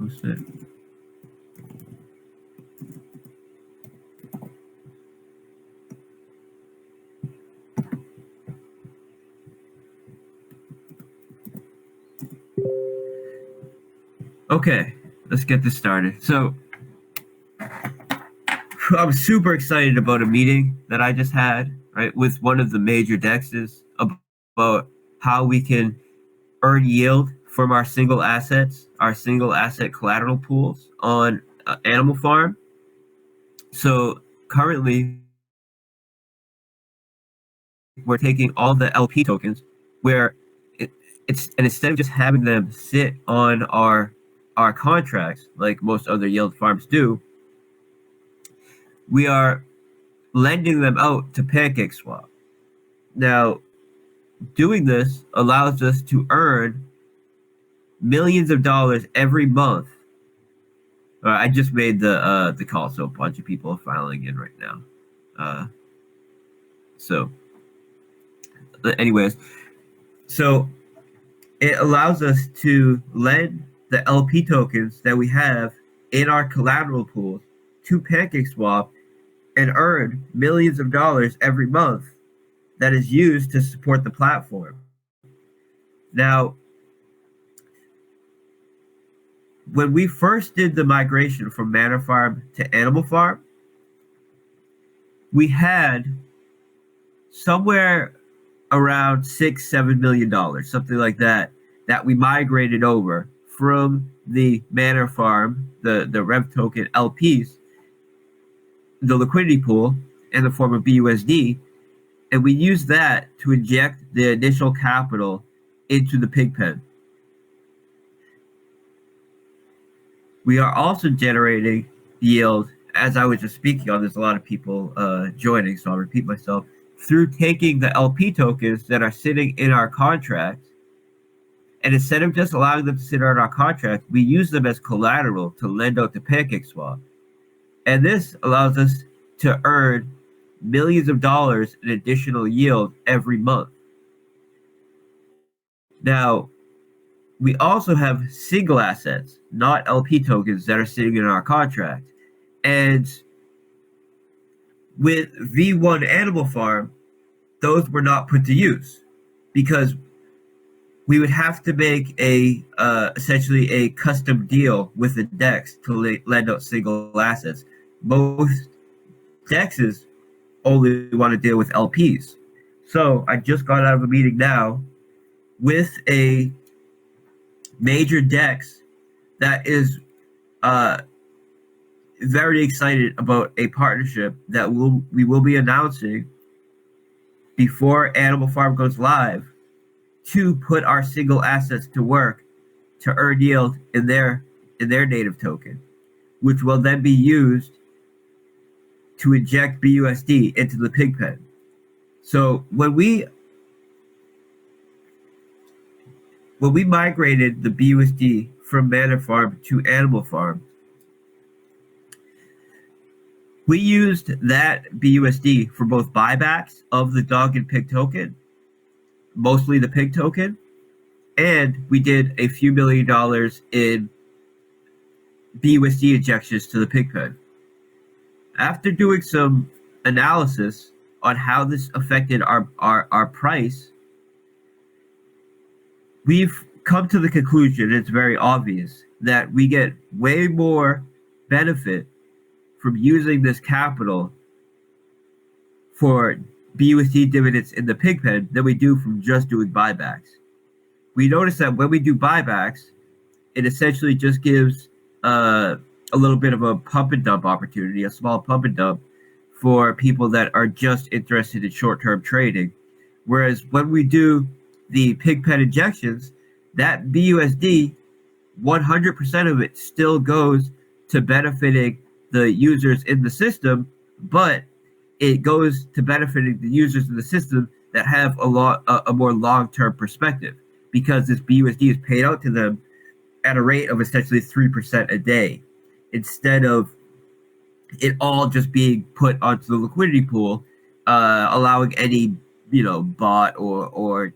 Post it. Okay, let's get this started. So, I'm super excited about a meeting that I just had, right, with one of the major dexes about how we can earn yield from our single asset collateral pools on Animal Farm. So currently, we're taking all the LP tokens where and instead of just having them sit on our contracts like most other yield farms do, we are lending them out to PancakeSwap. Now, doing this allows us to earn millions of dollars every month. I just made the call, so a bunch of people are filing in right now. So, anyways, so it allows us to lend the LP tokens that we have in our collateral pools to PancakeSwap and earn millions of dollars every month that is used to support the platform. Now, when we first did the migration from Manor Farm to Animal Farm, we had somewhere around $6-7 million, something like that, that we migrated over from the Manor Farm, the Rev token LPs, the liquidity pool in the form of BUSD, and we used that to inject the initial capital into the Pigpen. We are also generating yield, as I was just speaking on. There's a lot of people joining, so I'll repeat myself. Through taking the LP tokens that are sitting in our contract, and instead of just allowing them to sit on our contract, we use them as collateral to lend out to PancakeSwap. And this allows us to earn millions of dollars in additional yield every month. Now, we also have single assets, not LP tokens, that are sitting in our contract. And with V1 Animal Farm, those were not put to use because we would have to make essentially a custom deal with the DEX to lend out single assets. Most DEXs only want to deal with LPs. So I just got out of a meeting now with a major DEX that is very excited about a partnership that we will be announcing before Animal Farm goes live to put our single assets to work to earn yield in their native token, which will then be used to inject BUSD into the Pigpen. So when we migrated the BUSD from Manor Farm to Animal Farm, we used that BUSD for both buybacks of the dog and pig token, mostly the pig token, and we did a few $1 million in BUSD injections to the Pigpen. After doing some analysis on how this affected our price, we've come to the conclusion, it's very obvious, that we get way more benefit from using this capital for BUSD dividends in the Pigpen than we do from just doing buybacks. We notice that when we do buybacks, it essentially just gives a little bit of a pump and dump opportunity, a small pump and dump for people that are just interested in short-term trading. Whereas when we do the Pigpen injections, that BUSD, 100% of it still goes to benefiting the users in the system, but it goes to benefiting the users in the system that have a more long-term perspective, because this BUSD is paid out to them at a rate of essentially 3% a day, instead of it all just being put onto the liquidity pool, allowing any bot or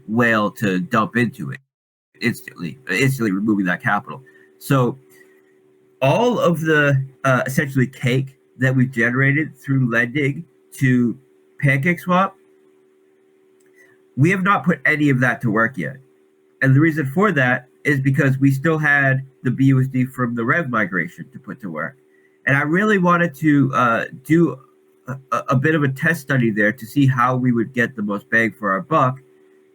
whale to dump into it instantly removing that capital. So all of the essentially cake that we've generated through lending to PancakeSwap, we have not put any of that to work yet. And the reason for that is because we still had the BUSD from the Rev migration to put to work. And I really wanted to do a bit of a test study there to see how we would get the most bang for our buck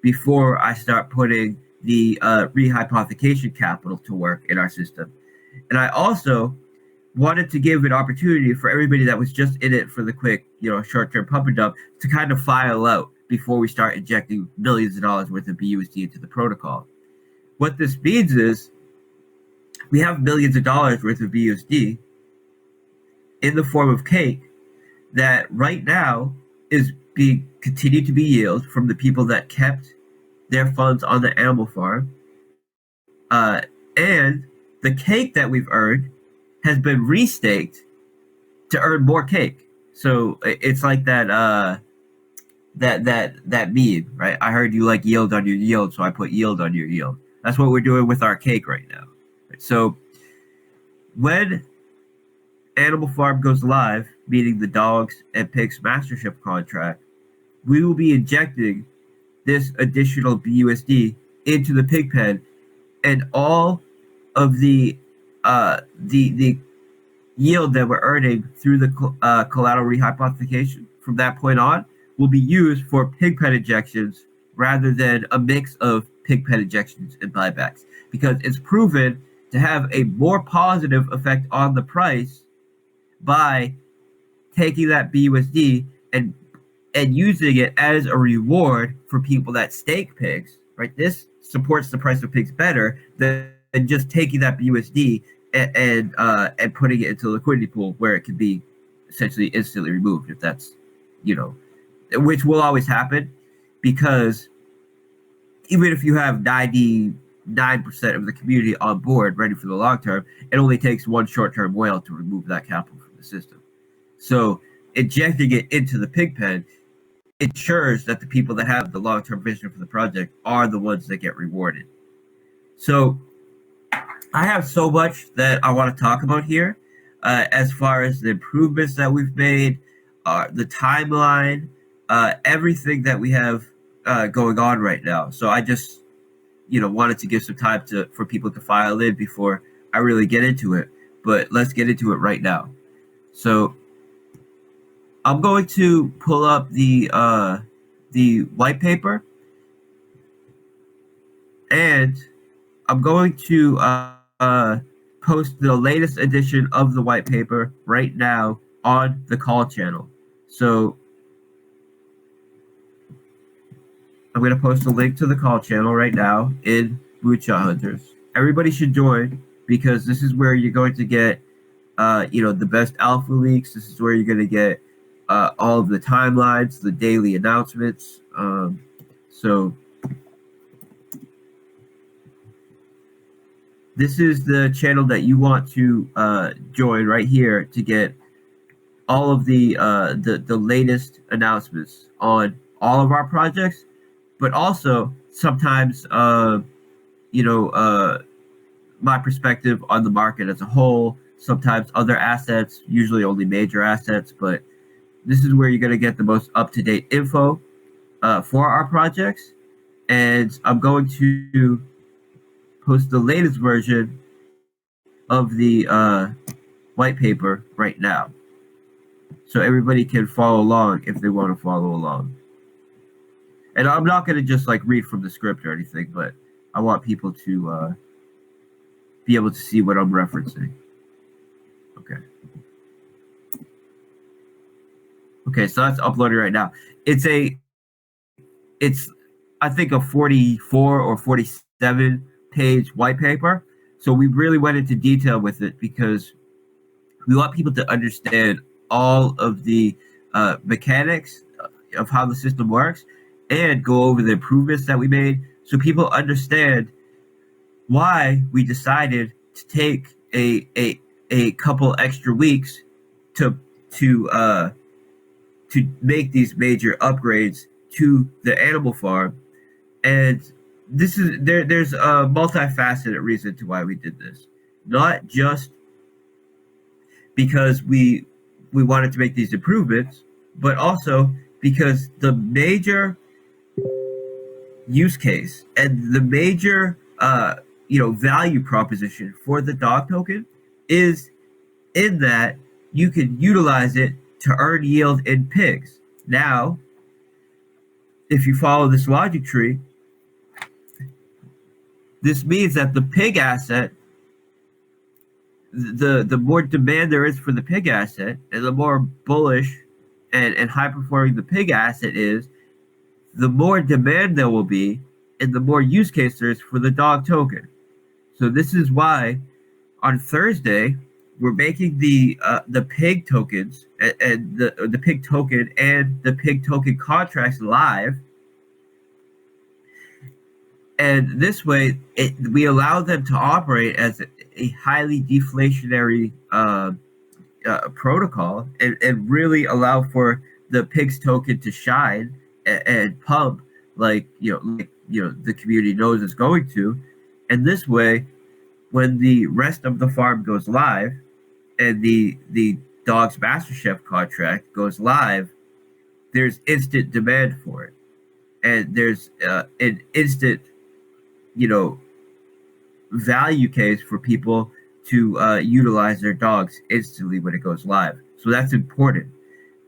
before I start putting the rehypothecation capital to work in our system. And I also wanted to give an opportunity for everybody that was just in it for the quick, short-term pump and dump to kind of file out before we start injecting millions of dollars worth of BUSD into the protocol. What this means is we have millions of dollars worth of BUSD in the form of cake that right now is being continued to be yield from the people that kept their funds on the animal farm. And the cake that we've earned has been restaked to earn more cake. So it's like that meme, right? I heard you like yield on your yield, so I put yield on your yield. That's what we're doing with our cake right now. So when Animal Farm goes live, meaning the dogs and pigs mastership contract, we will be injecting this additional BUSD into the Pigpen, and all of the yield that we're earning through the collateral rehypothecation from that point on will be used for Pigpen injections rather than a mix of Pigpen injections and buybacks, because it's proven to have a more positive effect on the price by taking that BUSD and using it as a reward for people that stake pigs, right? This supports the price of pigs better than just taking that BUSD and putting it into a liquidity pool where it can be essentially instantly removed, if that's, which will always happen, because even if you have 99% of the community on board ready for the long term, it only takes one short-term whale to remove that capital from the system. So injecting it into the Pigpen ensures that the people that have the long-term vision for the project are the ones that get rewarded. So I have so much that I want to talk about here, as far as the improvements that we've made, the timeline, everything that we have going on right now. So I just, wanted to give some time for people to file in before I really get into it. But let's get into it right now. So I'm going to pull up the white paper, and I'm going to post the latest edition of the white paper right now on the call channel. So I'm going to post a link to the call channel right now in Moonhunterz. Everybody should join, because this is where you're going to get, the best alpha leaks. This is where you're going to get all of the timelines, the daily announcements. So this is the channel that you want to join right here to get all of the latest announcements on all of our projects, but also sometimes my perspective on the market as a whole, sometimes other assets, usually only major assets, but this is where you're going to get the most up-to-date info for our projects. And I'm going to post the latest version of the white paper right now, so everybody can follow along if they want to follow along. And I'm not going to just read from the script or anything, but I want people to be able to see what I'm referencing. Okay, so that's uploaded right now. It's I think a 44 or 47 page white paper. So we really went into detail with it because we want people to understand all of the mechanics of how the system works and go over the improvements that we made, so people understand why we decided to take a couple extra weeks to make these major upgrades to the animal farm. And this is there's a multifaceted reason to why we did this. not just because we wanted to make these improvements, but also because the major use case and the major value proposition for the dog token is in that you can utilize it to earn yield in pigs. Now, if you follow this logic tree, this means that the pig asset, the more demand there is for the pig asset, and the more bullish and high performing the pig asset is, the more demand there will be, and the more use case there is for the dog token. So this is why on Thursday we're making the pig tokens and the pig token and the pig token contracts live, and this way we allow them to operate as a highly deflationary protocol, and really allow for the pigs token to shine and pump like the community knows it's going to. And this way, when the rest of the farm goes live and the dog's master chef contract goes live, there's instant demand for it, and there's an instant value case for people to utilize their dogs instantly when it goes live. So that's important,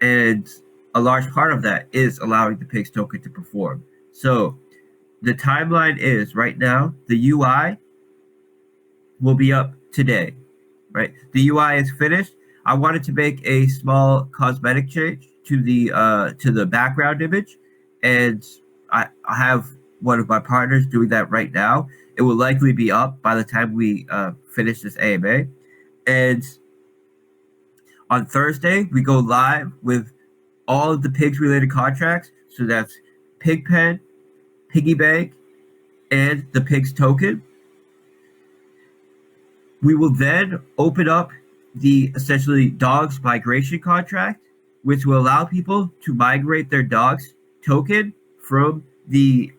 and a large part of that is allowing the pigs token to perform. So the timeline is right now the UI will be up today, right? The UI is finished. I wanted to make a small cosmetic change to the background image, and I have one of my partners doing that right now. It will likely be up by the time we finish this AMA. And on Thursday, we go live with all of the pigs related contracts. So that's Pigpen, Piggy Bank, and the pigs token. We will then open up the essentially dogs migration contract, which will allow people to migrate their dogs token from the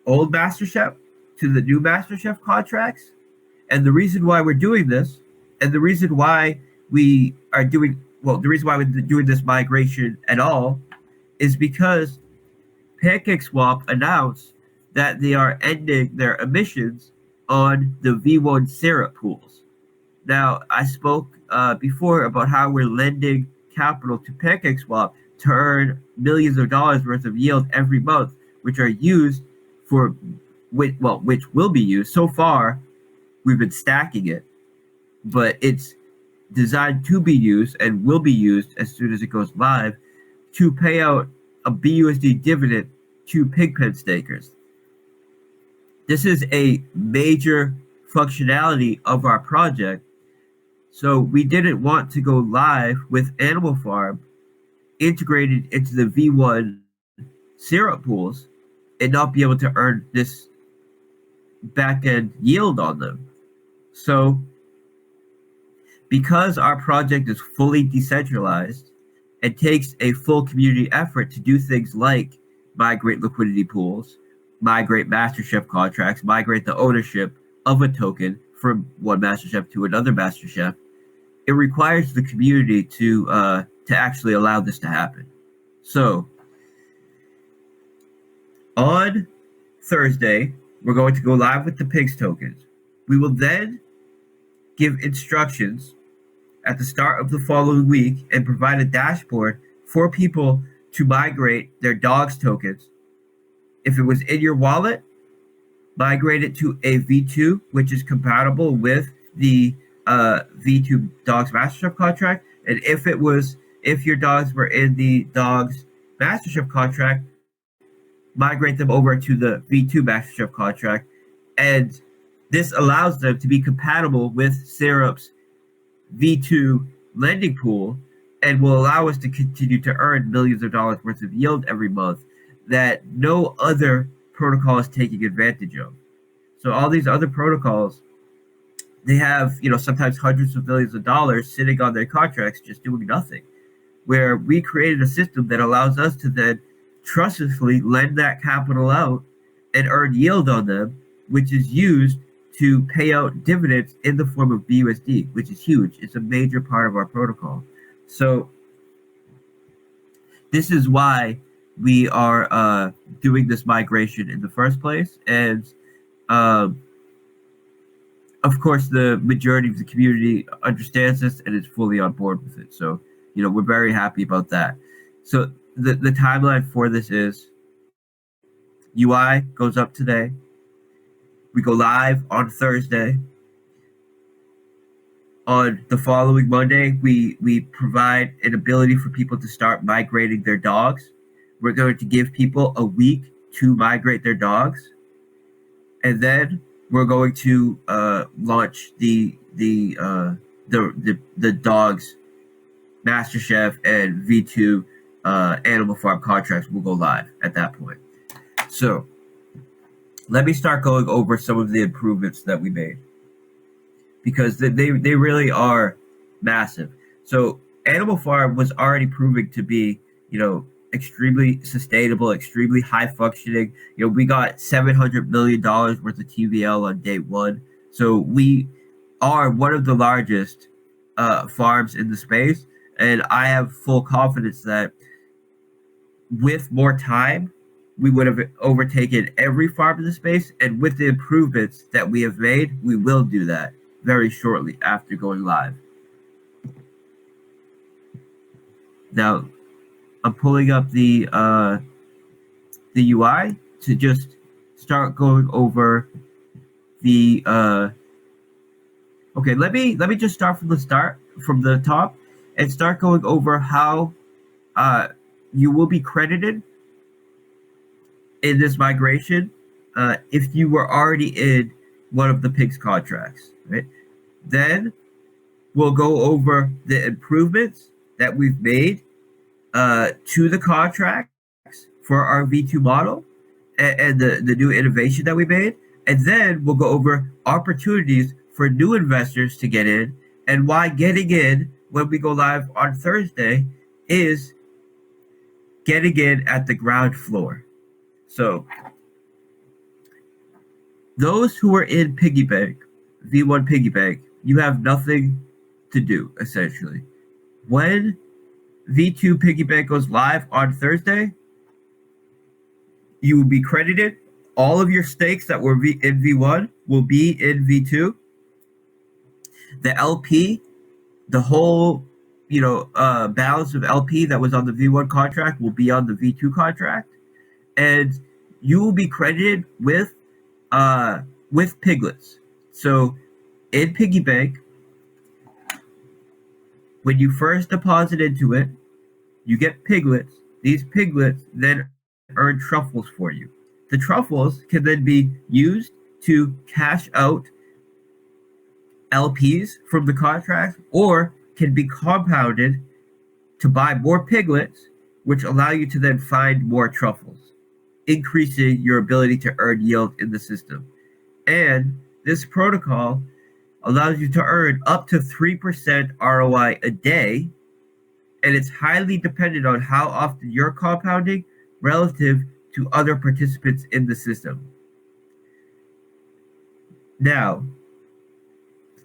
old master chef to the new master chef contracts. And the reason why we're doing this, and the reason why we're doing this migration at all, is because PancakeSwap announced that they are ending their emissions on the V1 syrup pools. Now, I spoke before about how we're lending capital to PancakeSwap to earn millions of dollars worth of yield every month, which are used for, which will be used. So far, we've been stacking it, but it's designed to be used and will be used as soon as it goes live to pay out a BUSD dividend to Pigpen stakers. This is a major functionality of our project. So we didn't want to go live with Animal Farm integrated into the V1 syrup pools and not be able to earn this back-end yield on them. So because our project is fully decentralized and takes a full community effort to do things like migrate liquidity pools, migrate master chef contracts, migrate the ownership of a token from one master chef to another master chef, it requires the community to actually allow this to happen. So on Thursday, we're going to go live with the pigs tokens. We will then give instructions at the start of the following week and provide a dashboard for people to migrate their dogs tokens. If it was in your wallet, migrate it to a V2, which is compatible with the V2 dogs master chef contract. And if your dogs were in the dogs master chef contract, migrate them over to the V2 master chef contract. And this allows them to be compatible with Syrup's V2 lending pool and will allow us to continue to earn millions of dollars worth of yield every month that no other protocol is taking advantage of. So all these other protocols, they have, sometimes hundreds of millions of dollars sitting on their contracts just doing nothing. Where we created a system that allows us to then trustlessly lend that capital out and earn yield on them, which is used to pay out dividends in the form of BUSD, which is huge. It's a major part of our protocol. So this is why we are doing this migration in the first place. And of course, the majority of the community understands this and is fully on board with it. So, we're very happy about that. So the timeline for this is UI goes up today. We go live on Thursday. On the following Monday, we provide an ability for people to start migrating their dogs. We're going to give people a week to migrate their dogs, and then we're going to launch the dogs Master Chef and V2 Animal Farm contracts will go live at that point. So let me start going over some of the improvements that we made, because they really are massive. So Animal Farm was already proving to be, extremely sustainable, extremely high functioning. We got $700 million worth of TVL on day one. So we are one of the largest farms in the space. And I have full confidence that with more time, we would have overtaken every farm in the space. And with the improvements that we have made, we will do that very shortly after going live. Now, I'm pulling up the UI to just start going over the. Okay, let me just start from the top, and start going over how you will be credited in this migration if you were already in one of the pigs contracts, right? Then we'll go over the improvements that we've made to the contracts for our V2 model, and the new innovation that we made. And then we'll go over opportunities for new investors to get in, and why getting in when we go live on Thursday is getting in at the ground floor. So those who are in Piggy Bank, V1 Piggy Bank, you have nothing to do, essentially. When V2 Piggy Bank goes live on Thursday, you will be credited. All of your stakes that were in V1 will be in V2. The LP, the whole balance of LP that was on the V1 contract will be on the V2 contract, and you will be credited with piglets. So in Piggy Bank, when you first deposit into it, you get piglets. These piglets then earn truffles for you. The truffles can then be used to cash out LPs from the contract, or can be compounded to buy more piglets, which allow you to then find more truffles, increasing your ability to earn yield in the system. And this protocol allows you to earn up to 3% ROI a day, and it's highly dependent on how often you're compounding relative to other participants in the system. Now,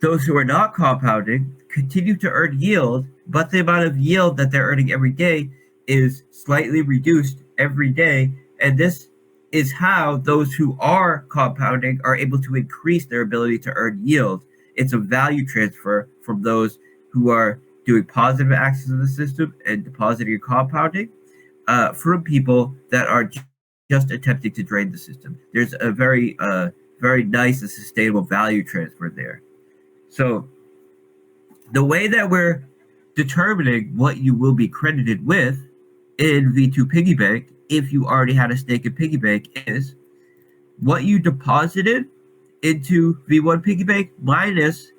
those who are not compounding continue to earn yield, but the amount of yield that they're earning every day is slightly reduced every day. And this is how those who are compounding are able to increase their ability to earn yield. It's a value transfer from those who are doing positive access to the system and depositing and compounding from people that are just attempting to drain the system. There's a very nice and sustainable value transfer there. So the way that we're determining what you will be credited with in V2 Piggy Bank, if you already had a stake in Piggy Bank, is what you deposited into V1 Piggy Bank minus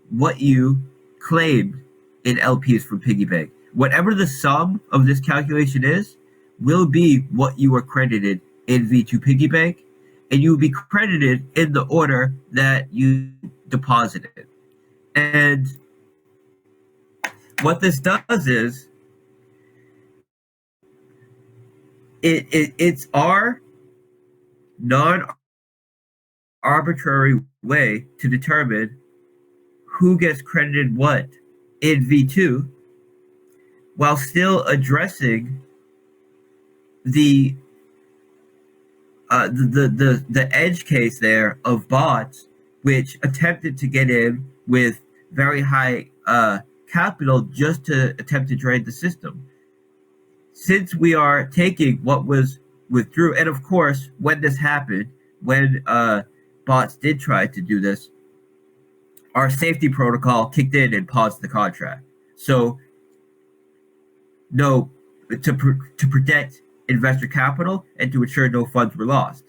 what you claimed in LPs from Piggy Bank. Whatever the sum of this calculation is, will be what you are credited in V2 Piggy Bank, and you will be credited in the order that you deposited. And what this does is it's our non-arbitrary way to determine who gets credited what in V2 while still addressing the the edge case there of bots which attempted to get in with very high capital just to attempt to drain the system. Since we are taking what was withdrew, and of course, when this happened, when bots did try to do this, our safety protocol kicked in and paused the contract. So, no, to protect investor capital and to ensure no funds were lost.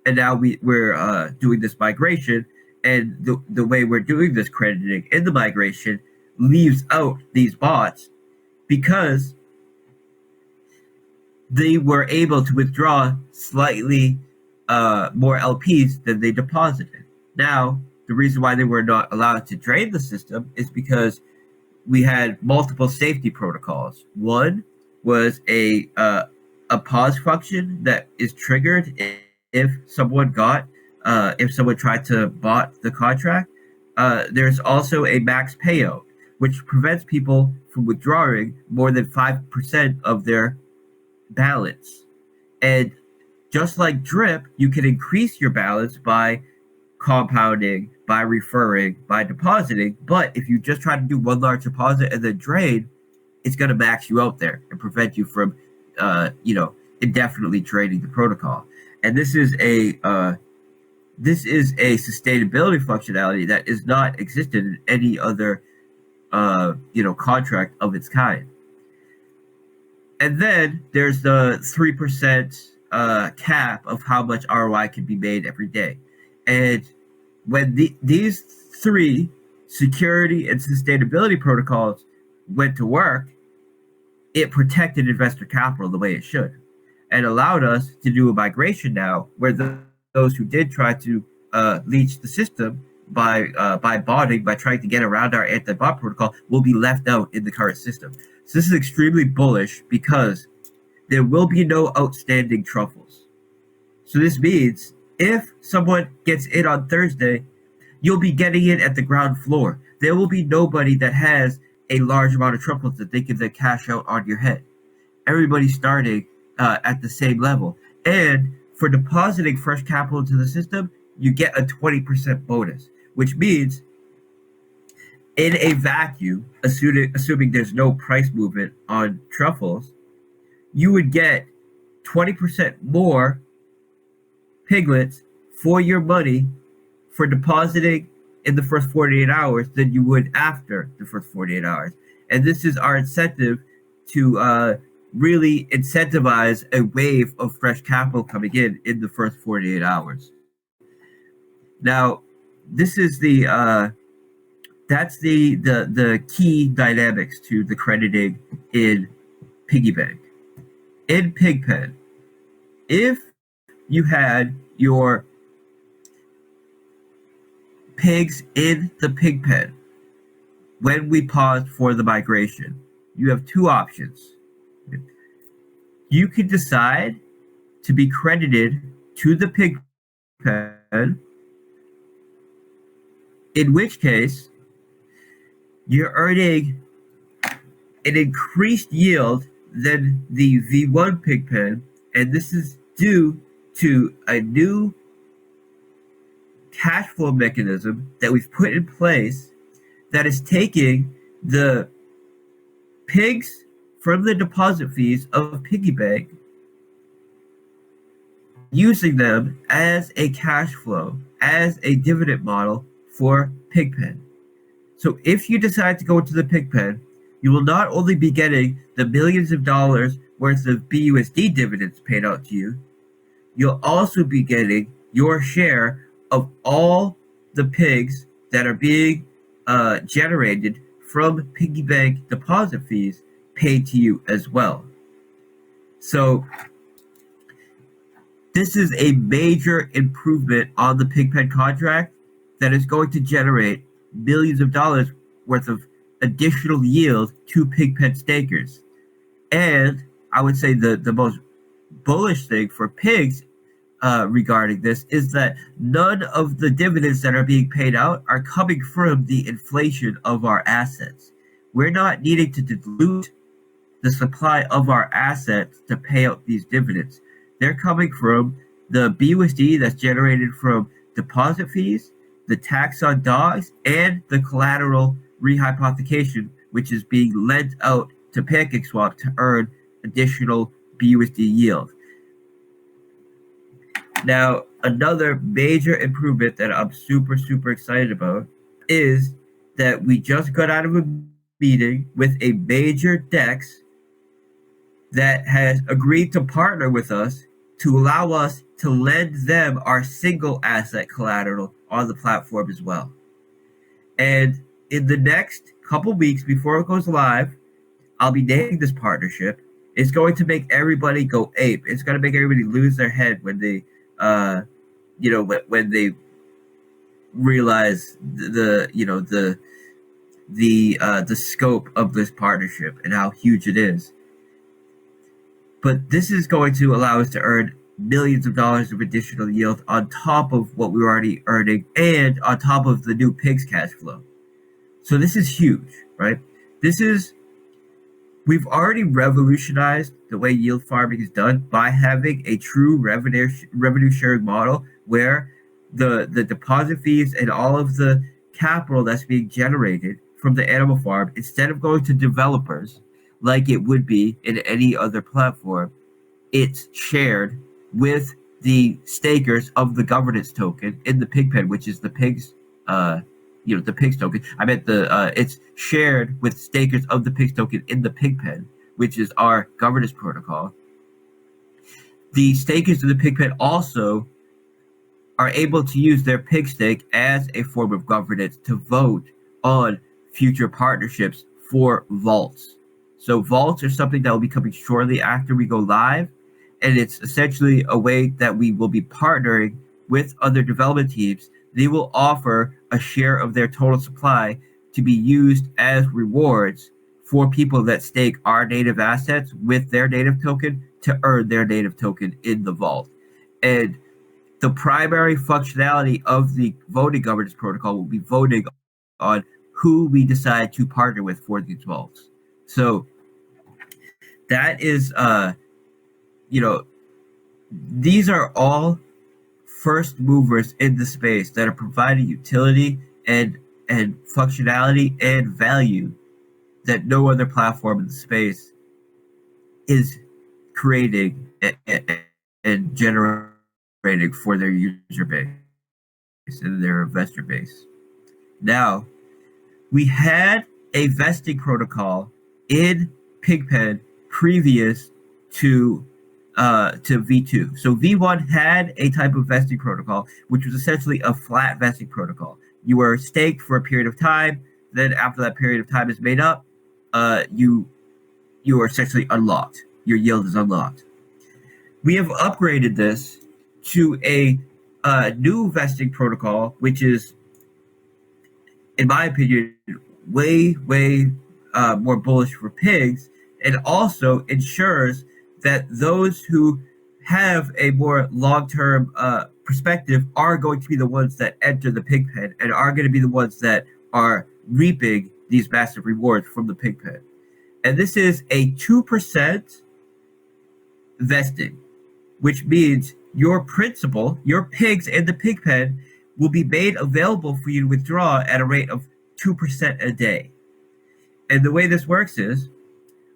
And now we're doing this migration, and the way we're doing this crediting in the migration leaves out these bots because they were able to withdraw slightly more LPs than they deposited. Now, the reason why they were not allowed to drain the system is because we had multiple safety protocols. One was a pause function that is triggered if someone tried to bot the contract. There's also a max payout, which prevents people from withdrawing more than 5% of their balance. And just like drip, you can increase your balance by compounding, by referring, by depositing. But if you just try to do one large deposit and then drain, it's going to max you out there and prevent you from, indefinitely draining the protocol. And this is a sustainability functionality that is not existed in any other, contract of its kind. And then there's the 3% cap of how much ROI can be made every day. And when these three security and sustainability protocols went to work, it protected investor capital the way it should and allowed us to do a migration now where those who did try to leech the system by botting, by trying to get around our anti-bot protocol, will be left out in the current system. So this is extremely bullish because there will be no outstanding truffles. So this means if someone gets in on Thursday, you'll be getting in at the ground floor. There will be nobody that has a large amount of truffles that they can then cash out on your head. Everybody's starting at the same level. And for depositing fresh capital into the system, you get a 20% bonus, which means in a vacuum, assuming there's no price movement on truffles, you would get 20% more piglets for your money for depositing in the first 48 hours than you would after the first 48 hours. And this is our incentive to really incentivize a wave of fresh capital coming in the first 48 hours. Now, this is that's the key dynamics to the crediting in Piggy Bank. In Pigpen, if you had your pigs in the Pigpen when we paused for the migration, you have two options. You could decide to be credited to the Pigpen, in which case you're earning an increased yield than the V1 Pigpen, and this is due to a new cash flow mechanism that we've put in place that is taking the pigs from the deposit fees of Piggy Bank, using them as a cash flow, as a dividend model for Pigpen. So if you decide to go into the Pigpen, you will not only be getting the millions of dollars worth of BUSD dividends paid out to you, you'll also be getting your share of all the pigs that are being generated from Piggy Bank deposit fees paid to you as well. So this is a major improvement on the Pigpen contract that is going to generate millions of dollars worth of additional yield to Pigpen stakers. And I would say the most bullish thing for pigs regarding this is that none of the dividends that are being paid out are coming from the inflation of our assets. We're not needing to dilute the supply of our assets to pay out these dividends. They're coming from the BUSD that's generated from deposit fees, the tax on dogs, and the collateral rehypothecation, which is being lent out to PancakeSwap to earn additional BUSD yield. Now, another major improvement that I'm super, super excited about is that we just got out of a meeting with a major DEX that has agreed to partner with us to allow us to lend them our single asset collateral on the platform as well. And in the next couple weeks before it goes live, I'll be naming this partnership. It's going to make everybody go ape. It's going to make everybody lose their head when they, when they realize the scope of this partnership and how huge it is. But this is going to allow us to earn millions of dollars of additional yield on top of what we were already earning and on top of the new Pigs cash flow. So this is huge, right? We've already revolutionized the way yield farming is done by having a true revenue sharing model where the deposit fees and all of the capital that's being generated from the animal farm, instead of going to developers like it would be in any other platform, it's shared with the stakers of the governance token in the Pigpen, which is the pigs, the pigs token. I meant it's shared with stakers of the pigs token in the Pigpen, which is our governance protocol. The stakers of the Pigpen also are able to use their pig stake as a form of governance to vote on future partnerships for vaults. So vaults are something that will be coming shortly after we go live, and it's essentially a way that we will be partnering with other development teams. They will offer a share of their total supply to be used as rewards for people that stake our native assets with their native token to earn their native token in the vault. And the primary functionality of the voting governance protocol will be voting on who we decide to partner with for these vaults. So that is, these are all first movers in the space that are providing utility and functionality and value that no other platform in the space is creating and generating for their user base and their investor base. Now, we had a vesting protocol in Pigpen previous to V2. So V1 had a type of vesting protocol, which was essentially a flat vesting protocol. You were staked for a period of time. Then after that period of time is made up, you are essentially unlocked. Your yield is unlocked. We have upgraded this to a new vesting protocol, which is, in my opinion, way more bullish for pigs, and also ensures that those who have a more long-term perspective are going to be the ones that enter the Pigpen and are going to be the ones that are reaping these massive rewards from the Pigpen. And this is a 2% vesting, which means your principal, your pigs in the Pigpen, will be made available for you to withdraw at a rate of 2% a day. And the way this works is,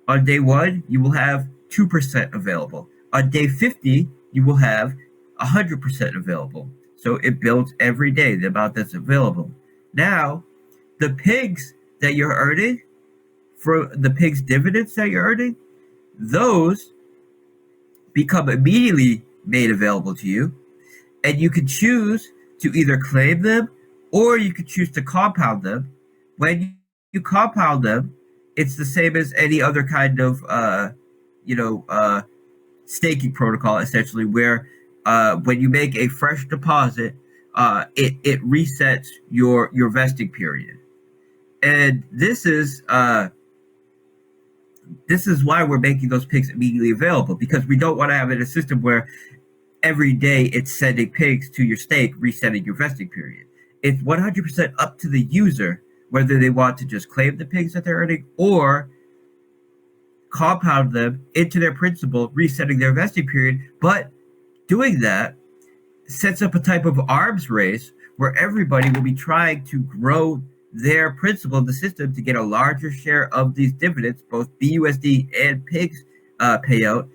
on day 1, you will have 2% available. On day 50, you will have 100% available. So it builds every day the amount that's available. Now, the pigs that you're earning, for the pigs dividends that you're earning, those become immediately made available to you, and you can choose to either claim them or you can choose to compound them. When you compound them, it's the same as any other kind of staking protocol, essentially, where when you make a fresh deposit, it resets your vesting period. And this is why we're making those picks immediately available, because we don't want to have it in a system where every day it's sending pigs to your stake, resetting your vesting period. It's 100% up to the user whether they want to just claim the pigs that they're earning or compound them into their principal, resetting their vesting period. But doing that sets up a type of arms race where everybody will be trying to grow their principal in the system to get a larger share of these dividends, both BUSD and pigs payout.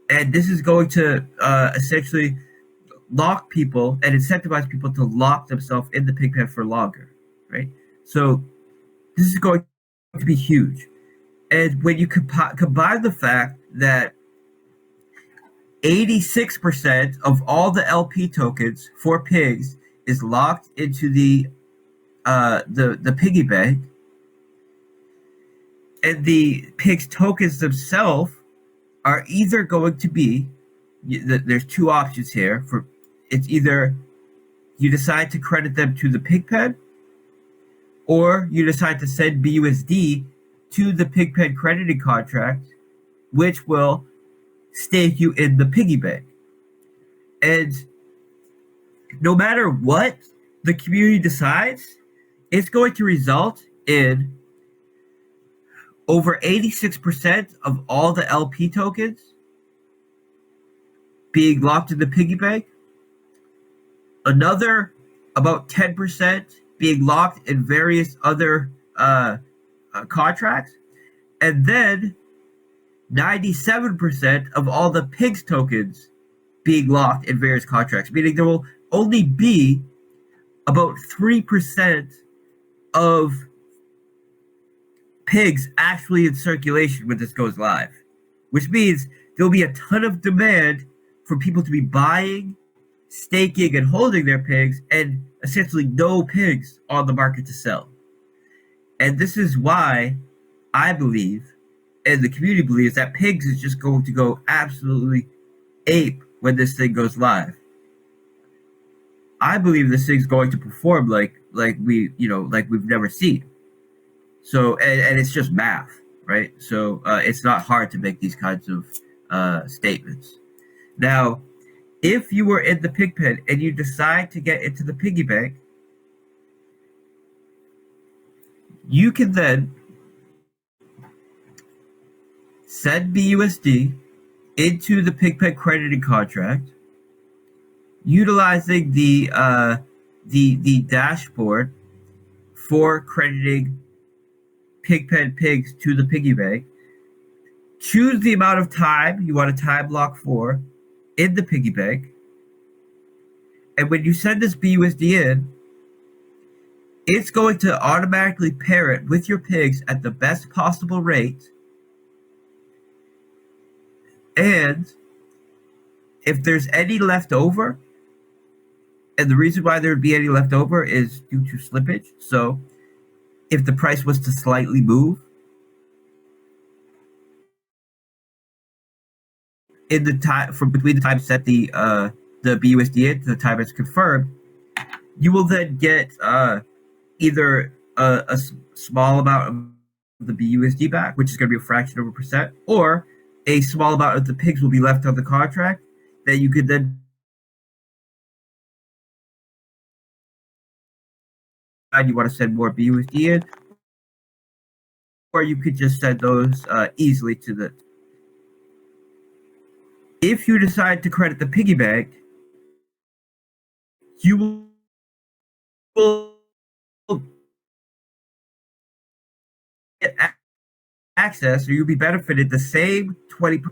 And this is going to essentially lock people and incentivize people to lock themselves in the Pigpen for longer, right? So this is going to be huge. And when you combine the fact that 86% of all the LP tokens for pigs is locked into the piggy bank, and the pigs tokens themselves are either going to be, there's two options here. For it's either you decide to credit them to the Pigpen, or you decide to send BUSD to the Pigpen crediting contract, which will stake you in the piggy bank. And no matter what the community decides, it's going to result in over 86% of all the LP tokens being locked in the piggy bank, another about 10% being locked in various other contracts, and then 97% of all the pigs tokens being locked in various contracts, meaning there will only be about 3% of pigs actually in circulation when this goes live, which means there'll be a ton of demand for people to be buying, staking, and holding their pigs, and essentially no pigs on the market to sell. And this is why I believe, and the community believes, that pigs is just going to go absolutely ape when this thing goes live. I believe this thing's going to perform like we've never seen. So, and it's just math, right? So it's not hard to make these kinds of statements. Now, if you were in the Pigpen and you decide to get into the piggy bank, you can then send BUSD into the Pigpen crediting contract, utilizing the dashboard for crediting Pigpen pigs to the piggy bank. Choose the amount of time you want to time block for in the piggy bank, and when you send this BUSD in, it's going to automatically pair it with your pigs at the best possible rate. And if there's any left over, and the reason why there would be any left over is due to slippage. So if the price was to slightly move in the time from between the time set the BUSD in to the time it's confirmed, you will then get either a small amount of the BUSD back, which is going to be a fraction of a percent, or a small amount of the pigs will be left on the contract that you could then you want to send more BUSD in, or you could just send those easily to the. If you decide to credit the piggy bank, you will get access, or you'll be benefited the same 20%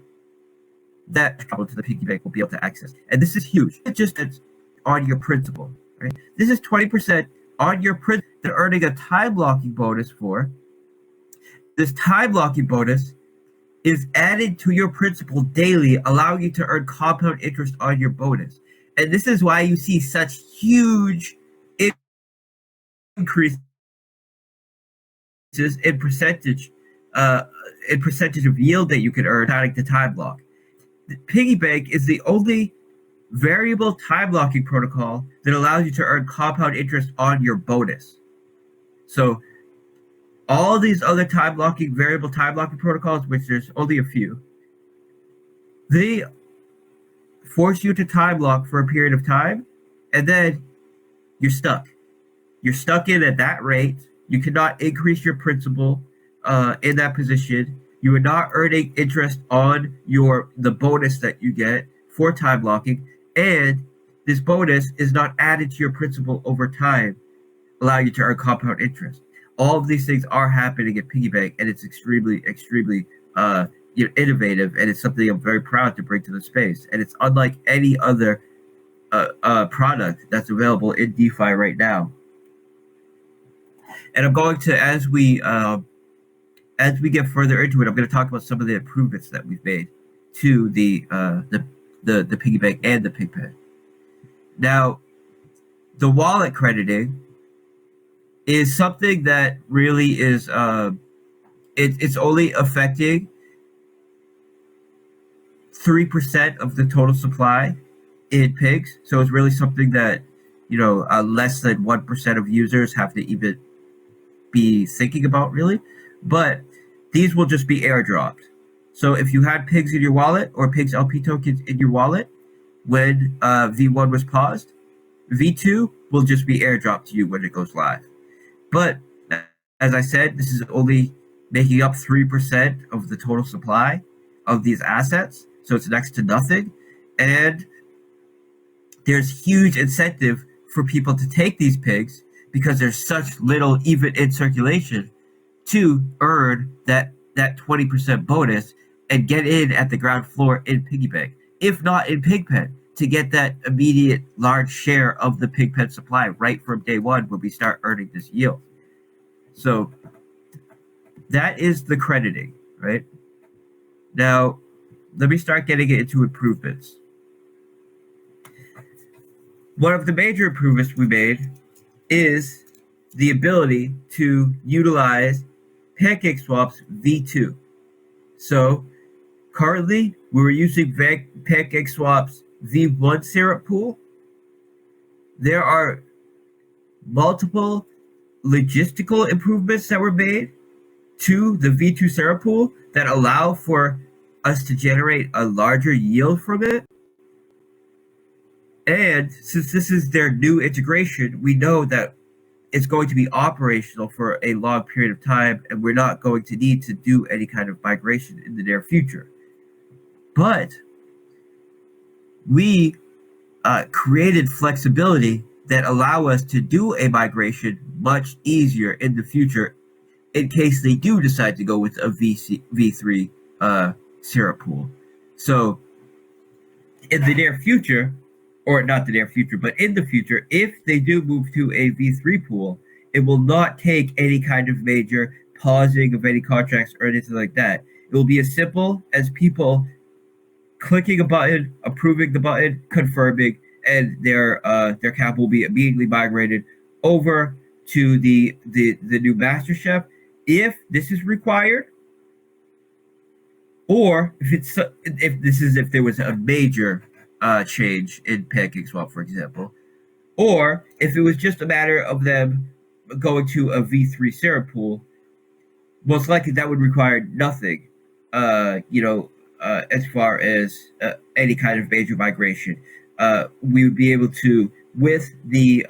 that to the piggy bank will be able to access. And this is huge. It's just on your principal, right? This is 20% on your principal they're earning a time blocking bonus for. This time blocking bonus is added to your principal daily, allowing you to earn compound interest on your bonus. And this is why you see such huge increases in percentage of yield that you can earn adding to time block. The piggy bank is the only variable time blocking protocol that allows you to earn compound interest on your bonus. So all these other variable time blocking protocols, which there's only a few, they force you to time lock for a period of time, and then you're stuck. You're stuck in at that rate. You cannot increase your principal in that position. You are not earning interest on the bonus that you get for time locking, and this bonus is not added to your principal over time, allowing you to earn compound interest. All of these things are happening at Piggy Bank, and it's extremely innovative, and it's something I'm very proud to bring to the space. And it's unlike any other product that's available in DeFi right now. And I'm going to, as we get further into it, I'm going to talk about some of the improvements that we've made to the Piggy Bank and the Pigpen. Now, the wallet crediting is something that really is it's only affecting 3% of the total supply in pigs. So it's really something that less than 1% of users have to even be thinking about, really. But these will just be airdropped. So if you had pigs in your wallet or pigs LP tokens in your wallet when V1 was paused, V2 will just be airdropped to you when it goes live. But as I said, this is only making up 3% of the total supply of these assets. So it's next to nothing. And there's huge incentive for people to take these pigs because there's such little even in circulation to earn that 20% bonus and get in at the ground floor in Piggy Bank, if not in Pigpen, to get that immediate large share of the Pigpen supply right from day one when we start earning this yield. So that is the crediting, right? Now, let me start getting into improvements. One of the major improvements we made is the ability to utilize PancakeSwap's V2. So currently, we were using PancakeSwap's V1 syrup pool. There are multiple logistical improvements that were made to the V2 syrup pool that allow for us to generate a larger yield from it. And since this is their new integration, we know that it's going to be operational for a long period of time, and we're not going to need to do any kind of migration in the near future. But we created flexibility that allow us to do a migration much easier in the future in case they do decide to go with a V3 syrup pool. So in the near future, or not the near future, but in the future, if they do move to a V3 pool, it will not take any kind of major pausing of any contracts or anything like that. It will be as simple as people clicking a button, approving the button, confirming, and their cap will be immediately migrated over to the new master chef if this is required, or if there was a major change in PancakeSwap, for example, or if it was just a matter of them going to a V3 syrup pool. Most likely that would require nothing, as far as any kind of major migration. We would be able to, with the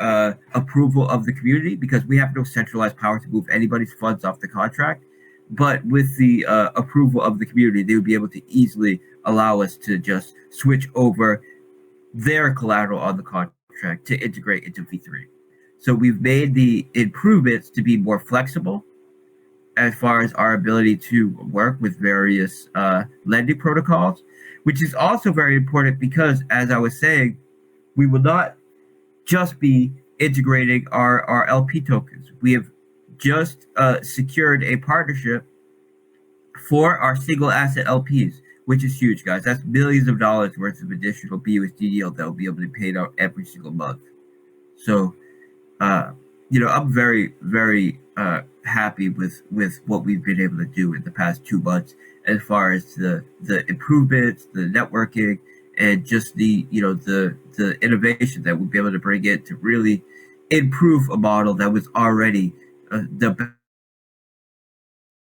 approval of the community, because we have no centralized power to move anybody's funds off the contract, but with the approval of the community, they would be able to easily allow us to just switch over their collateral on the contract to integrate into V3. So we've made the improvements to be more flexible as far as our ability to work with various lending protocols, which is also very important because, as I was saying, we will not just be integrating our LP tokens. We have just secured a partnership for our single asset LPs, which is huge, guys. That's millions of dollars worth of additional BUSD yield that will be able to be paid out every single month. So, I'm very, very happy with what we've been able to do in the past 2 months as far as the improvements, the networking, and just the innovation that we'll be able to bring in to really improve a model that was already the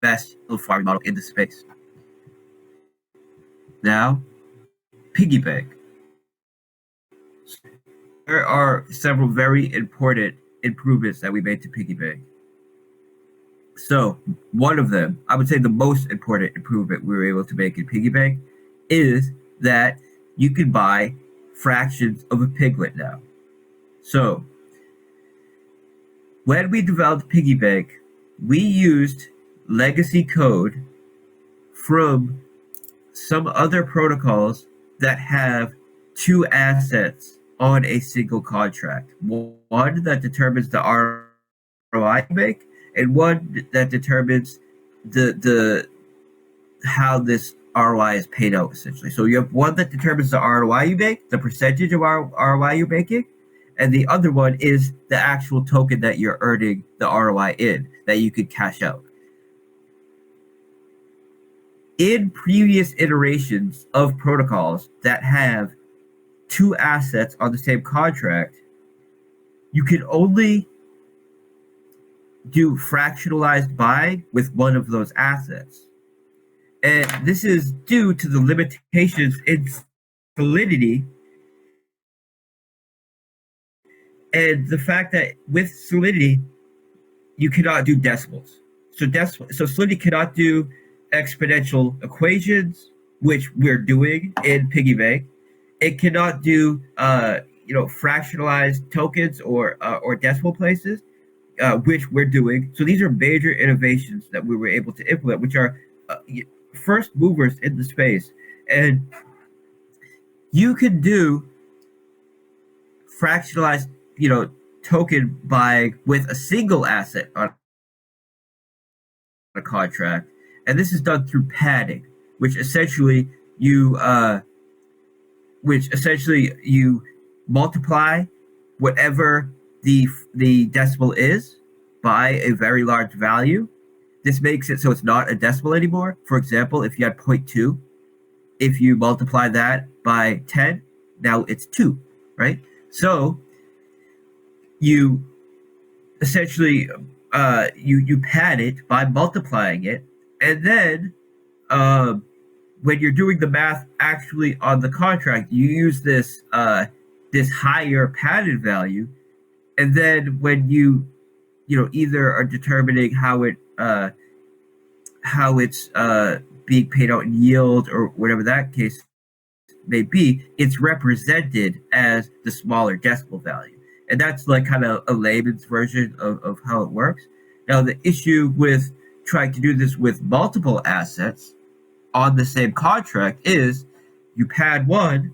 best farming model in the space. Now, Piggy Bank. there are several very important improvements that we made to Piggy Bank. So one of them, I would say the most important improvement we were able to make in Piggy Bank is that you can buy fractions of a piglet now. So when we developed Piggy Bank, we used legacy code from some other protocols that have two assets on a single contract. One that determines the ROI you make, and one that determines the how this ROI is paid out essentially. So you have one that determines the ROI you make, the percentage of ROI you're making, and the other one is the actual token that you're earning the ROI in that you could cash out. In previous iterations of protocols that have two assets on the same contract, you can only do fractionalized buying with one of those assets. And this is due to the limitations in Solidity and the fact that with Solidity, you cannot do decimals. So Solidity cannot do exponential equations, which we're doing in Piggy Bank. It cannot do fractionalized tokens or decimal places, which we're doing. So these are major innovations that we were able to implement, which are first movers in the space. And you can do fractionalized, token buying with a single asset on a contract, and this is done through padding, which essentially you multiply whatever the decimal is by a very large value. This makes it so it's not a decimal anymore. For example, if you had 0.2, if you multiply that by 10, now it's 2, right? So you essentially you pad it by multiplying it, and then when you're doing the math actually on the contract, you use this higher padded value, and then when you either are determining how it's being paid out in yield or whatever that case may be, it's represented as the smaller decimal value. And that's like kind of a layman's version of how it works. Now, the issue with trying to do this with multiple assets on the same contract is you pad one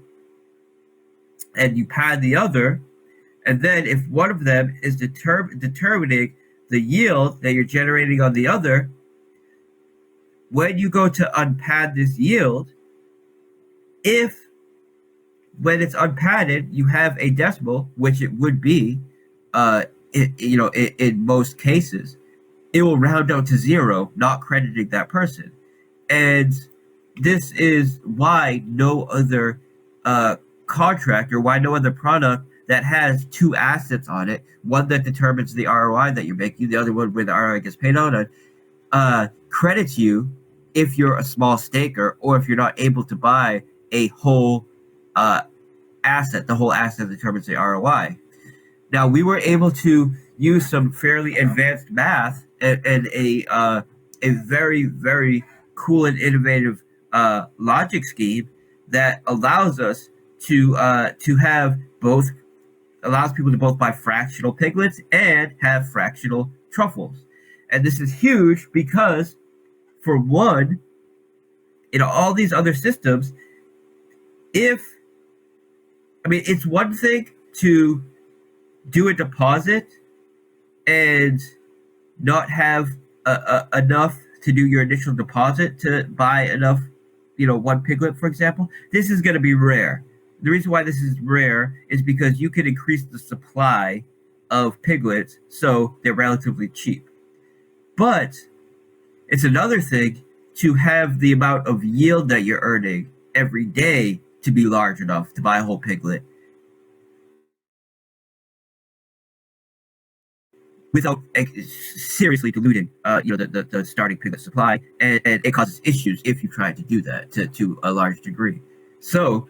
and you pad the other, and then if one of them is determining the yield that you're generating on the other, when you go to unpad this yield, if when it's unpadded, you have a decimal, which it would be, in most cases, it will round out to zero, not crediting that person. And this is why no other contract or why no other product that has two assets on it, one that determines the ROI that you're making, the other one where the ROI gets paid out on, credits you if you're a small staker or if you're not able to buy a whole asset. The whole asset determines the ROI. Now, we were able to use some fairly advanced math and a very, very cool and innovative logic scheme that allows us to have both, allows people to both buy fractional piglets and have fractional truffles. And this is huge because, for one, in all these other systems, it's one thing to do a deposit and not have enough to do your initial deposit to buy enough, one piglet, for example. This is going to be rare. The reason why this is rare is because you can increase the supply of piglets so they're relatively cheap. But it's another thing to have the amount of yield that you're earning every day to be large enough to buy a whole piglet without seriously diluting, the starting piglet supply, and it causes issues if you try to do that to a large degree. So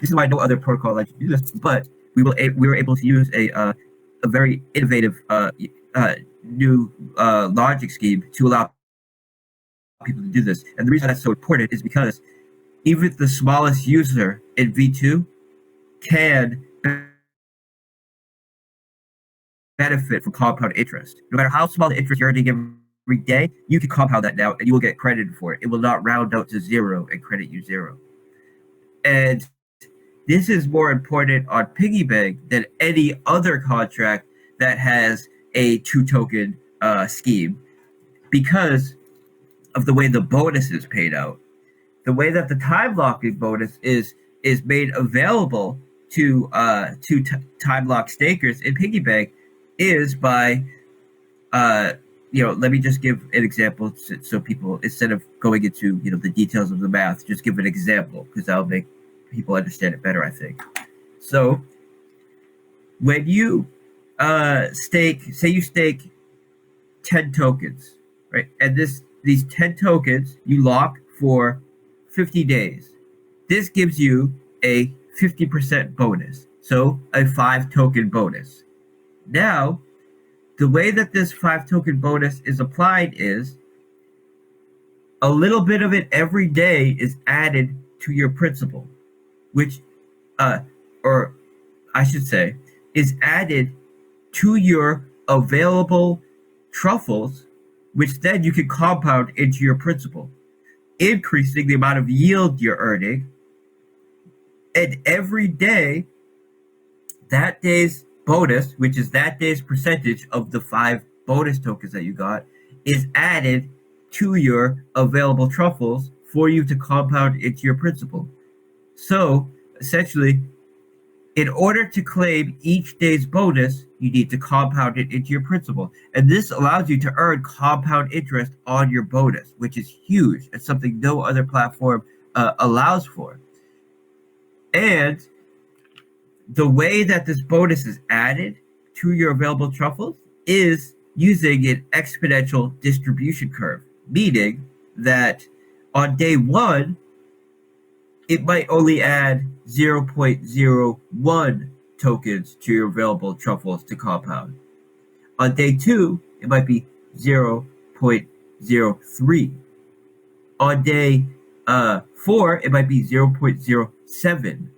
This is why no other protocol allows you to do this. But we were able to use a very innovative new logic scheme to allow people to do this. And the reason that's so important is because even the smallest user in V2 can benefit from compound interest. No matter how small the interest you're earning every day, you can compound that now and you will get credited for it. It will not round out to zero and credit you zero. And this is more important on Piggy Bank than any other contract that has a 2-token scheme because of the way the bonus is paid out. The way that the time locking bonus is made available to time lock stakers in Piggy Bank is by let me just give an example so people, instead of going into the details of the math, just give an example because that'll make people understand it better, I think. So when you say you stake 10 tokens, right? And these 10 tokens you lock for 50 days. This gives you a 50% bonus, so a 5-token bonus. Now, the way that this 5-token bonus is applied is a little bit of it every day is added to your principal, which, or I should say, is added to your available truffles, which then you can compound into your principal, increasing the amount of yield you're earning. And every day, that day's bonus, which is that day's percentage of the 5 bonus tokens that you got, is added to your available truffles for you to compound into your principal. So, essentially, in order to claim each day's bonus, you need to compound it into your principal. And this allows you to earn compound interest on your bonus, which is huge. It's something no other platform allows for. And the way that this bonus is added to your available truffles is using an exponential distribution curve, meaning that on day 1, it might only add 0.01 tokens to your available truffles to compound. On day 2, it might be 0.03. On day 4, it might be 0.07.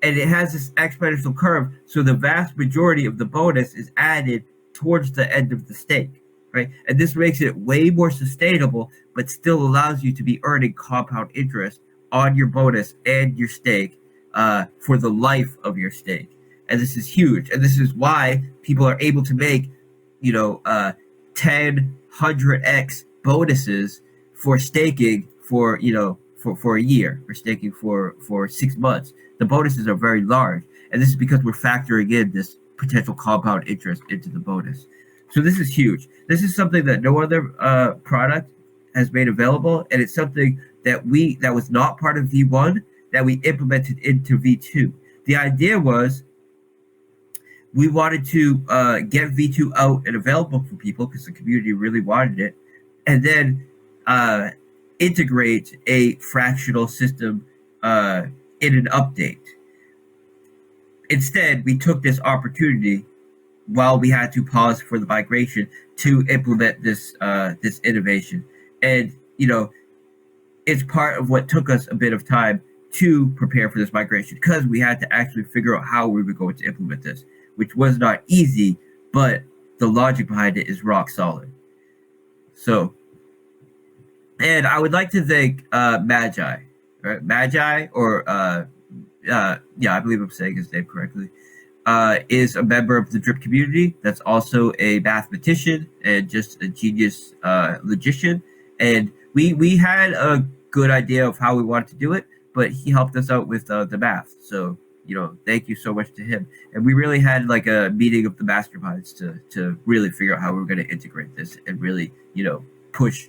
And it has this exponential curve, so the vast majority of the bonus is added towards the end of the stake, right? And this makes it way more sustainable, but still allows you to be earning compound interest on your bonus and your stake for the life of your stake. And this is huge. And this is why people are able to make, 100x bonuses for staking for a year, or staking for 6 months. The bonuses are very large. And this is because we're factoring in this potential compound interest into the bonus. So this is huge. This is something that no other product has made available, and it's something that was not part of V1 that we implemented into V2. The idea was we wanted to get V2 out and available for people because the community really wanted it, and then integrate a fractional system in an update. Instead, we took this opportunity while we had to pause for the migration to implement this innovation. And it's part of what took us a bit of time to prepare for this migration, because we had to actually figure out how we were going to implement this, which was not easy, but the logic behind it is rock solid. So, and I would like to thank Magi, right? Magi, or I believe I'm saying his name correctly, is a member of the Drip community that's also a mathematician and just a genius logician. And we had a good idea of how we wanted to do it, but he helped us out with the math. So, thank you so much to him. And we really had like a meeting of the masterminds to really figure out how we were going to integrate this and really, push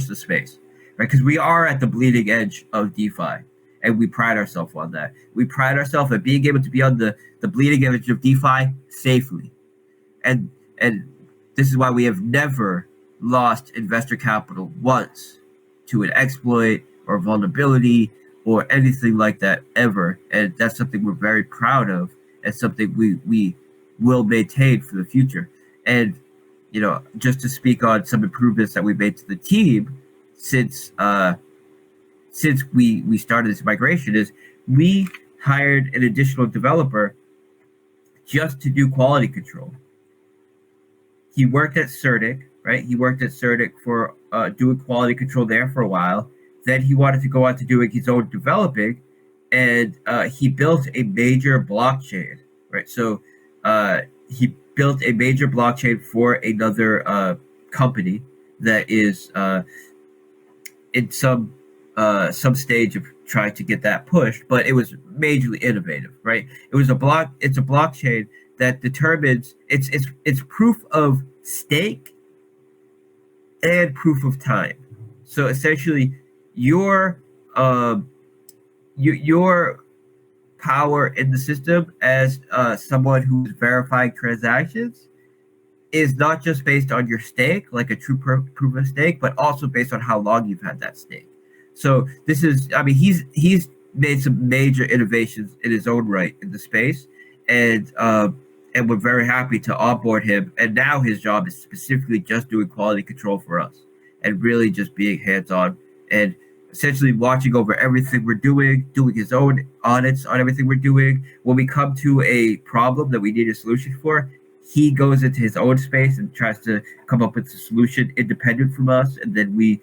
the space, right? Because we are at the bleeding edge of DeFi, and we pride ourselves on that. We pride ourselves at being able to be on the bleeding edge of DeFi safely. And this is why we have never lost investor capital once to an exploit or vulnerability or anything like that ever, and that's something we're very proud of, and something we will maintain for the future. And just to speak on some improvements that we made to the team since we started this migration is we hired an additional developer just to do quality control. He worked at Certic, right? He worked at Certic for doing quality control there for a while. Then he wanted to go out to doing his own developing, and he built a major blockchain, right? So he built a major blockchain for another company that is in some stage of trying to get that pushed, but it was majorly innovative, right? It's a blockchain that determines it's proof of stake and proof of time. So essentially, your your power in the system as someone who's verifying transactions is not just based on your stake, like a true proof of stake, but also based on how long you've had that stake. So this is, I mean, he's made some major innovations in his own right in the space, and we're very happy to onboard him. And now his job is specifically just doing quality control for us, and really just being hands on and essentially watching over everything we're doing his own audits on everything we're doing. When we come to a problem that we need a solution for, he goes into his own space and tries to come up with a solution independent from us, and then we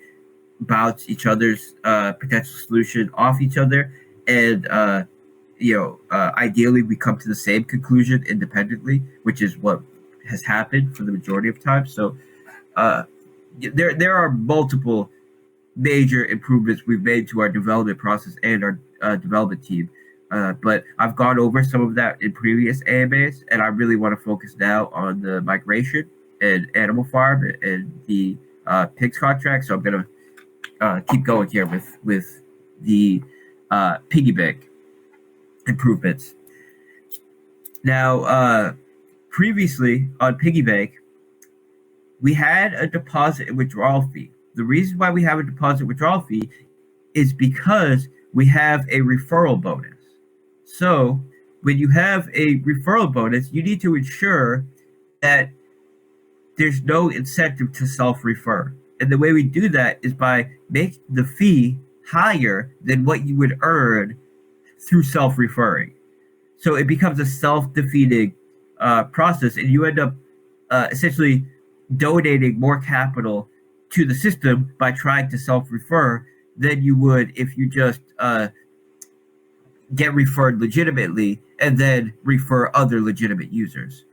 bounce each other's potential solution off each other, and ideally we come to the same conclusion independently, which is what has happened for the majority of time. So there are multiple major improvements we've made to our development process and our development team. But I've gone over some of that in previous AMAs, and I really want to focus now on the migration and Animal Farm and the pigs contract. So I'm going to keep going here with the piggy bank improvements. Now, previously on piggy bank, we had a deposit and withdrawal fee. The reason why we have a deposit withdrawal fee is because we have a referral bonus. So when you have a referral bonus, you need to ensure that there's no incentive to self-refer. And the way we do that is by making the fee higher than what you would earn through self-referring. So it becomes a self-defeating process, and you end up essentially donating more capital to the system by trying to self-refer than you would if you just get referred legitimately and then refer other legitimate users.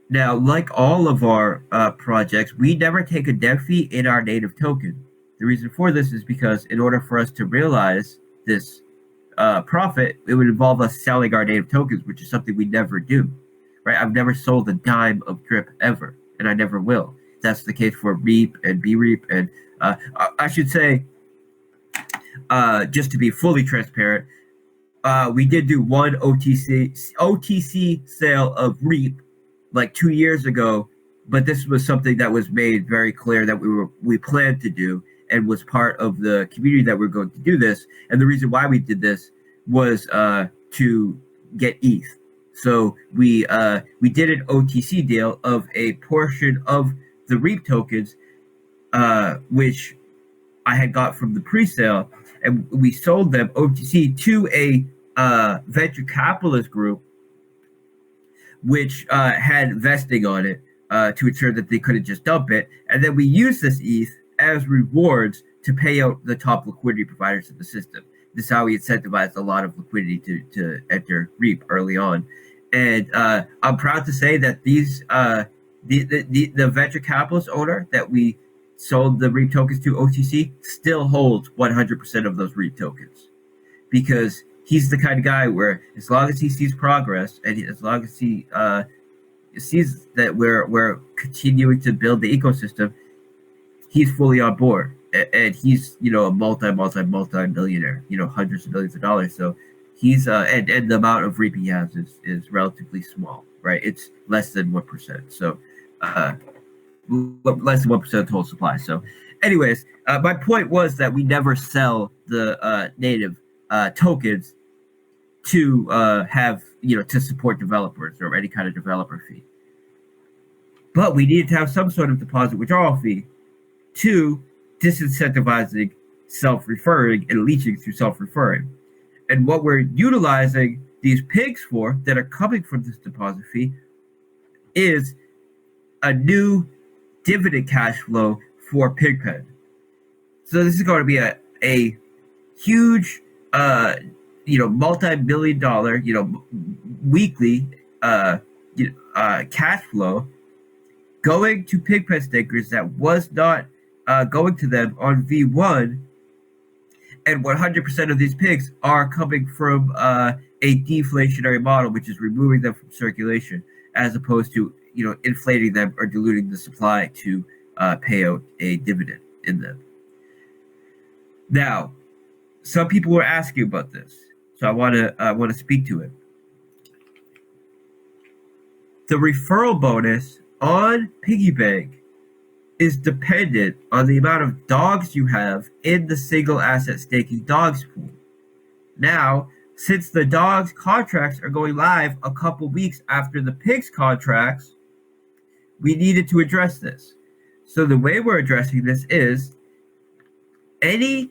Now, like all of our projects, we never take a dev fee in our native token. The reason for this is because in order for us to realize this profit, it would involve us selling our native tokens, which is something we never do. Right? I've never sold a dime of drip ever, and I never will. That's the case for REAP and BREAP, and I should say, just to be fully transparent, we did do one OTC sale of REAP like 2 years ago, but this was something that was made very clear that we planned to do and was part of the community that we're going to do this. And the reason why we did this was to get ETH. So we did an OTC deal of a portion of the REAP tokens, which I had got from the pre-sale, and we sold them OTC to a venture capitalist group, which had vesting on it to ensure that they couldn't just dump it. And then we used this ETH as rewards to pay out the top liquidity providers in the system. This is how we incentivized a lot of liquidity to enter REAP early on. And I'm proud to say that these the venture capitalist owner that we sold the REAP tokens to OTC still holds 100% of those REAP tokens, because he's the kind of guy where as long as he sees progress and as long as he sees that we're continuing to build the ecosystem, he's fully on board. And he's a multi-millionaire, hundreds of millions of dollars. So he's and the amount of REAP he has is relatively small, right? It's less than 1%. So less than 1% of total supply. So, anyways, my point was that we never sell the native tokens to have to support developers or any kind of developer fee. But we needed to have some sort of deposit withdrawal fee to disincentivizing self-referring and leeching through self-referring. And what we're utilizing these pigs for that are coming from this deposit fee is a new dividend cash flow for Pigpen. So this is going to be a huge, multi-billion dollar, weekly cash flow going to Pigpen stakers that was not going to them on V1, and 100% of these pigs are coming from a deflationary model, which is removing them from circulation, as opposed to inflating them or diluting the supply to pay out a dividend in them. Now, some people were asking about this, so I want to speak to it. The referral bonus on Piggy Bank is dependent on the amount of dogs you have in the single asset staking dogs pool. Now, since the dogs contracts are going live a couple weeks after the pigs contracts, we needed to address this. So the way we're addressing this is any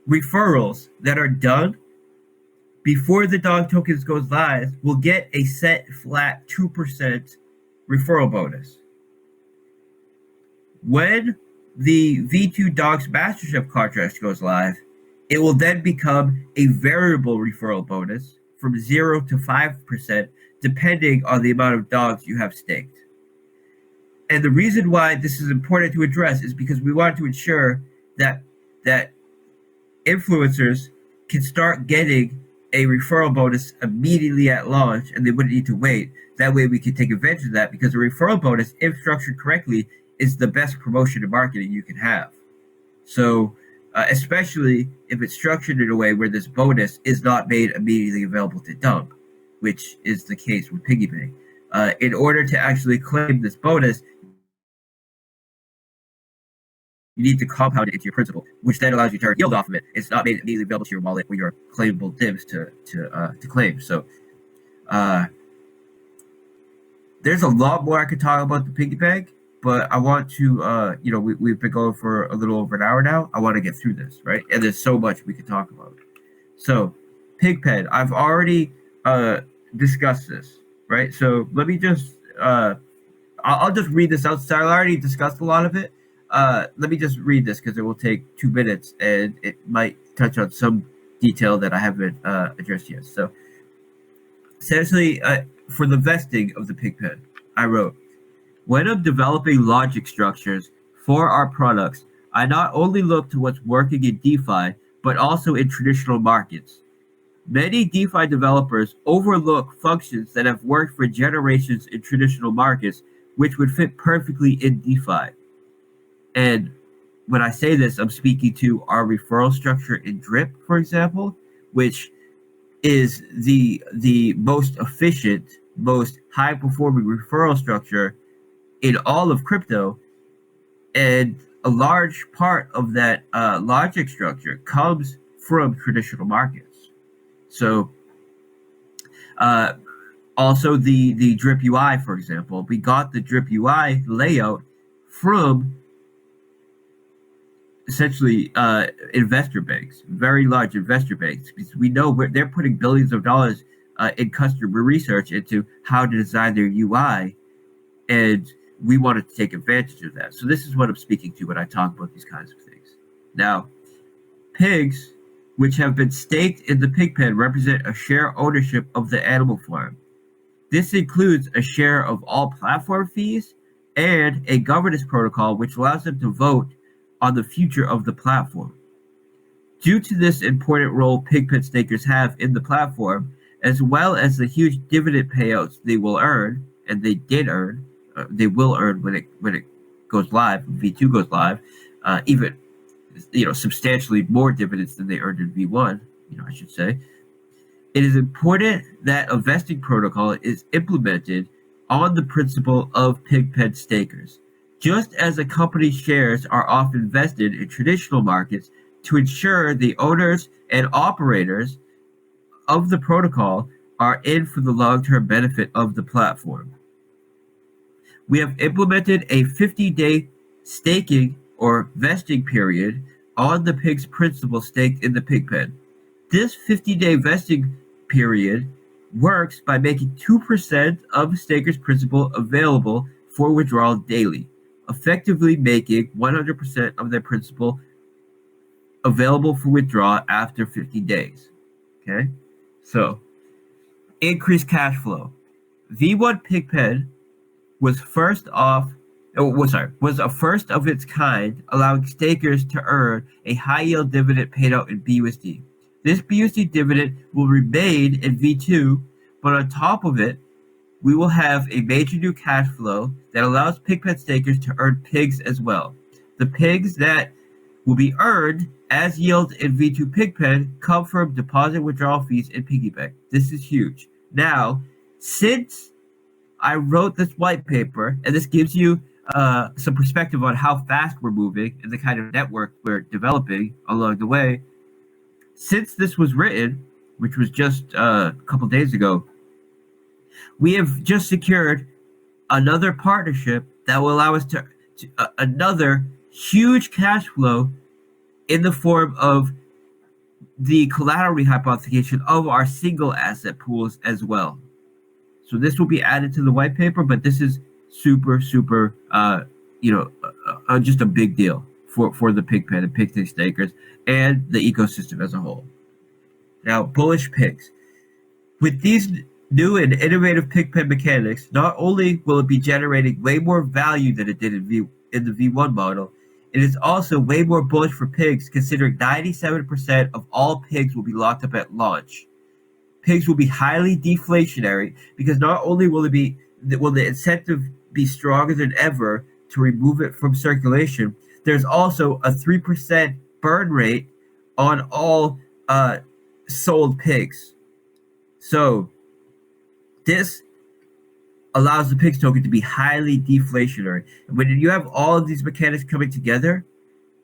referrals that are done before the dog tokens goes live will get a set flat 2% referral bonus. When the V2 Dogs Mastership contract goes live, it will then become a variable referral bonus from 0 to 5%, depending on the amount of dogs you have staked. And the reason why this is important to address is because we want to ensure that influencers can start getting a referral bonus immediately at launch, and they wouldn't need to wait. That way we can take advantage of that, because a referral bonus, if structured correctly, is the best promotion and marketing you can have. So especially if it's structured in a way where this bonus is not made immediately available to dump, which is the case with Piggy Bank. In order to actually claim this bonus, you need to compound it into your principal, which then allows you to earn yield off of it. It's not made immediately available to your wallet or your claimable divs to claim. So there's a lot more I could talk about the Piggy Bank, but I want to, we've been going for a little over an hour now. I want to get through this, right? And there's so much we could talk about. So Pigpen, I've already discussed this, right? So let me just, I'll just read this out. So I already discussed a lot of it. Let me just read this because it will take 2 minutes and it might touch on some detail that I haven't addressed yet. So essentially, for the vesting of the Pigpen, I wrote, when I'm developing logic structures for our products, I not only look to what's working in DeFi, but also in traditional markets. Many DeFi developers overlook functions that have worked for generations in traditional markets, which would fit perfectly in DeFi. And when I say this, I'm speaking to our referral structure in Drip, for example, which is the most efficient, most high-performing referral structure in all of crypto. And a large part of that logic structure comes from traditional markets. So also the Drip UI, for example, we got the Drip UI layout from essentially investor banks, very large investor banks, because we know they're putting billions of dollars in customer research into how to design their UI, and we wanted to take advantage of that. So this is what I'm speaking to when I talk about these kinds of things. Now, pigs, which have been staked in the Pigpen, represent a share ownership of the animal farm. This includes a share of all platform fees and a governance protocol which allows them to vote on the future of the platform. Due to this important role Pigpen stakers have in the platform, as well as the huge dividend payouts they will earn, and they did earn, they will earn when it goes live, V2 goes live, even substantially more dividends than they earned in V1, I should say. It is important that a vesting protocol is implemented on the principle of Pigpen stakers. Just as a company's shares are often vested in traditional markets to ensure the owners and operators of the protocol are in for the long-term benefit of the platform. We have implemented a 50-day staking or vesting period on the pig's principal staked in the Pigpen. This 50-day vesting period works by making 2% of staker's principal available for withdrawal daily, effectively making 100% of their principal available for withdrawal after 50 days. Okay? So, increased cash flow. V1 Pigpen was was a first of its kind, allowing stakers to earn a high yield dividend paid out in BUSD. This BUSD dividend will remain in V2, but on top of it, we will have a major new cash flow that allows Pigpen stakers to earn pigs as well. The pigs that will be earned as yield in V2 Pigpen come from deposit withdrawal fees in Piggy Bank. This is huge. Now, since I wrote this white paper, and this gives you some perspective on how fast we're moving and the kind of network we're developing along the way. Since this was written, which was just a couple days ago, we have just secured another partnership that will allow us to another huge cash flow in the form of the collateral rehypothecation of our single asset pools as well. So this will be added to the white paper, but this is super, just a big deal for the Pigpen and Pigpen stakers and the ecosystem as a whole. Now, bullish pigs. With these new and innovative Pigpen mechanics, not only will it be generating way more value than it did in the V1 model, it is also way more bullish for pigs, considering 97% of all pigs will be locked up at launch. Pigs will be highly deflationary because not only will the incentive be stronger than ever to remove it from circulation, there's also a 3% burn rate on all sold pigs. So this allows the pigs token to be highly deflationary. And when you have all of these mechanics coming together,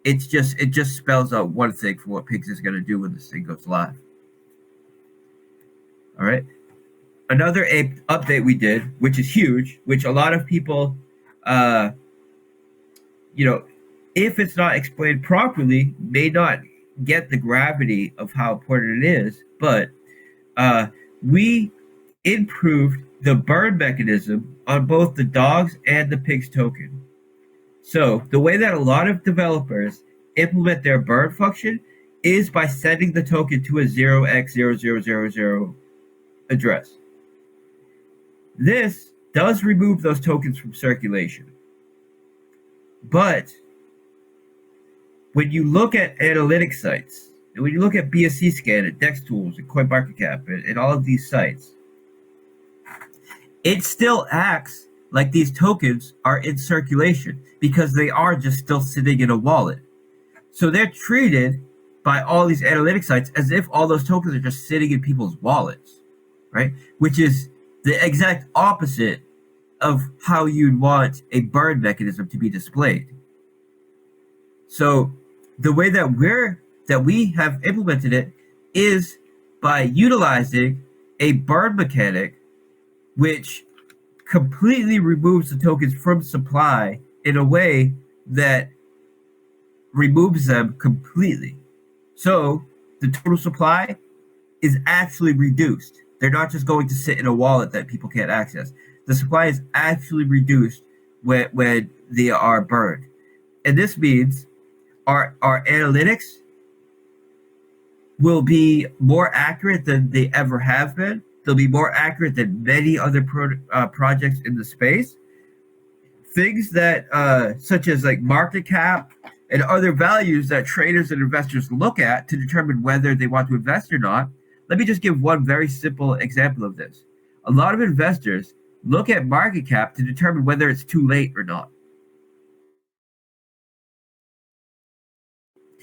it just spells out one thing for what pigs is going to do when this thing goes live. All right. Another update we did, which is huge, which a lot of people, if it's not explained properly, may not get the gravity of how important it is. But we improved the burn mechanism on both the dogs and the pigs token. So the way that a lot of developers implement their burn function is by sending the token to a 0x0000 address. This does remove those tokens from circulation. But when you look at analytics sites, and when you look at BSC Scan and Dex Tools and CoinMarketCap and all of these sites, it still acts like these tokens are in circulation because they are just still sitting in a wallet. So they're treated by all these analytics sites as if all those tokens are just sitting in people's wallets, right? Which is the exact opposite of how you'd want a burn mechanism to be displayed. So the way that we have implemented it is by utilizing a burn mechanic which completely removes the tokens from supply in a way that removes them completely. So the total supply is actually reduced. They're not just going to sit in a wallet that people can't access. The supply is actually reduced when they are burned. And this means our analytics will be more accurate than they ever have been. They'll be more accurate than many other projects in the space. Things that, such as like market cap and other values that traders and investors look at to determine whether they want to invest or not. Let me just give one very simple example of this. A lot of investors look at market cap to determine whether it's too late or not.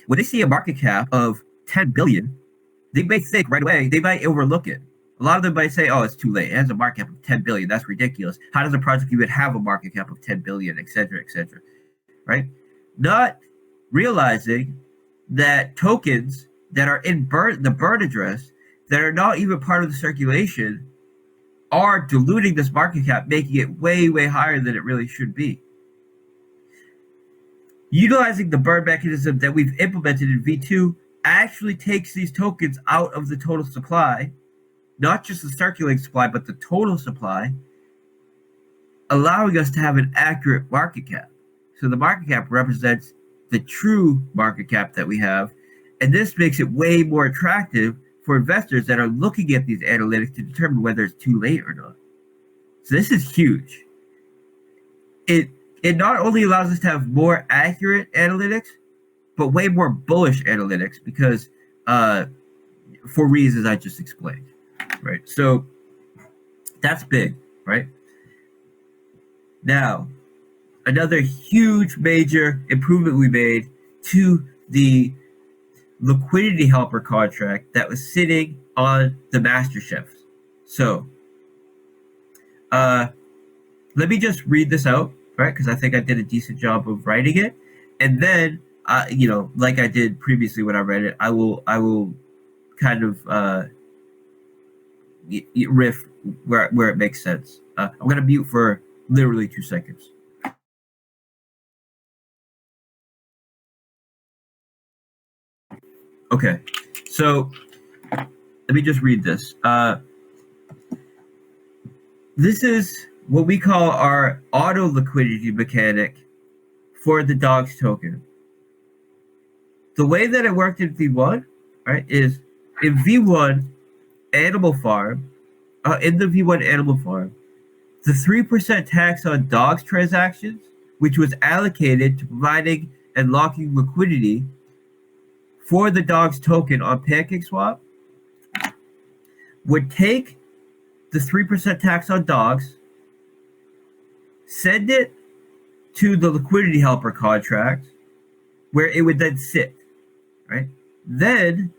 When they see a market cap of 10 billion, they may think right away, they might overlook it. A lot of them might say, "Oh, it's too late. It has a market cap of 10 billion. That's ridiculous. How does a project even have a market cap of 10 billion, etc., etc." Right? Not realizing that tokens that are in the burn address that are not even part of the circulation are diluting this market cap, making it way, way higher than it really should be. Utilizing the burn mechanism that we've implemented in V2 actually takes these tokens out of the total supply, not just the circulating supply, but the total supply, allowing us to have an accurate market cap. So the market cap represents the true market cap that we have, and this makes it way more attractive for investors that are looking at these analytics to determine whether it's too late or not. So this is huge. It not only allows us to have more accurate analytics, but way more bullish analytics because for reasons I just explained, right? So that's big, right? Now, another huge major improvement we made to the liquidity helper contract that was sitting on the master chefs. So let me just read this out, right? Because I think I did a decent job of writing it. And then, like I did previously when I read it, I will kind of riff where it makes sense. I'm going to mute for literally 2 seconds. Okay, so let me just read this. This is what we call our auto liquidity mechanic for the dogs token. The way that it worked in V1, right, is in V1 Animal Farm, in the V1 Animal Farm, the 3% tax on dogs transactions, which was allocated to providing and locking liquidity for the dogs token on PancakeSwap, would take the 3% tax on dogs, send it to the liquidity helper contract, where it would then sit, right? Then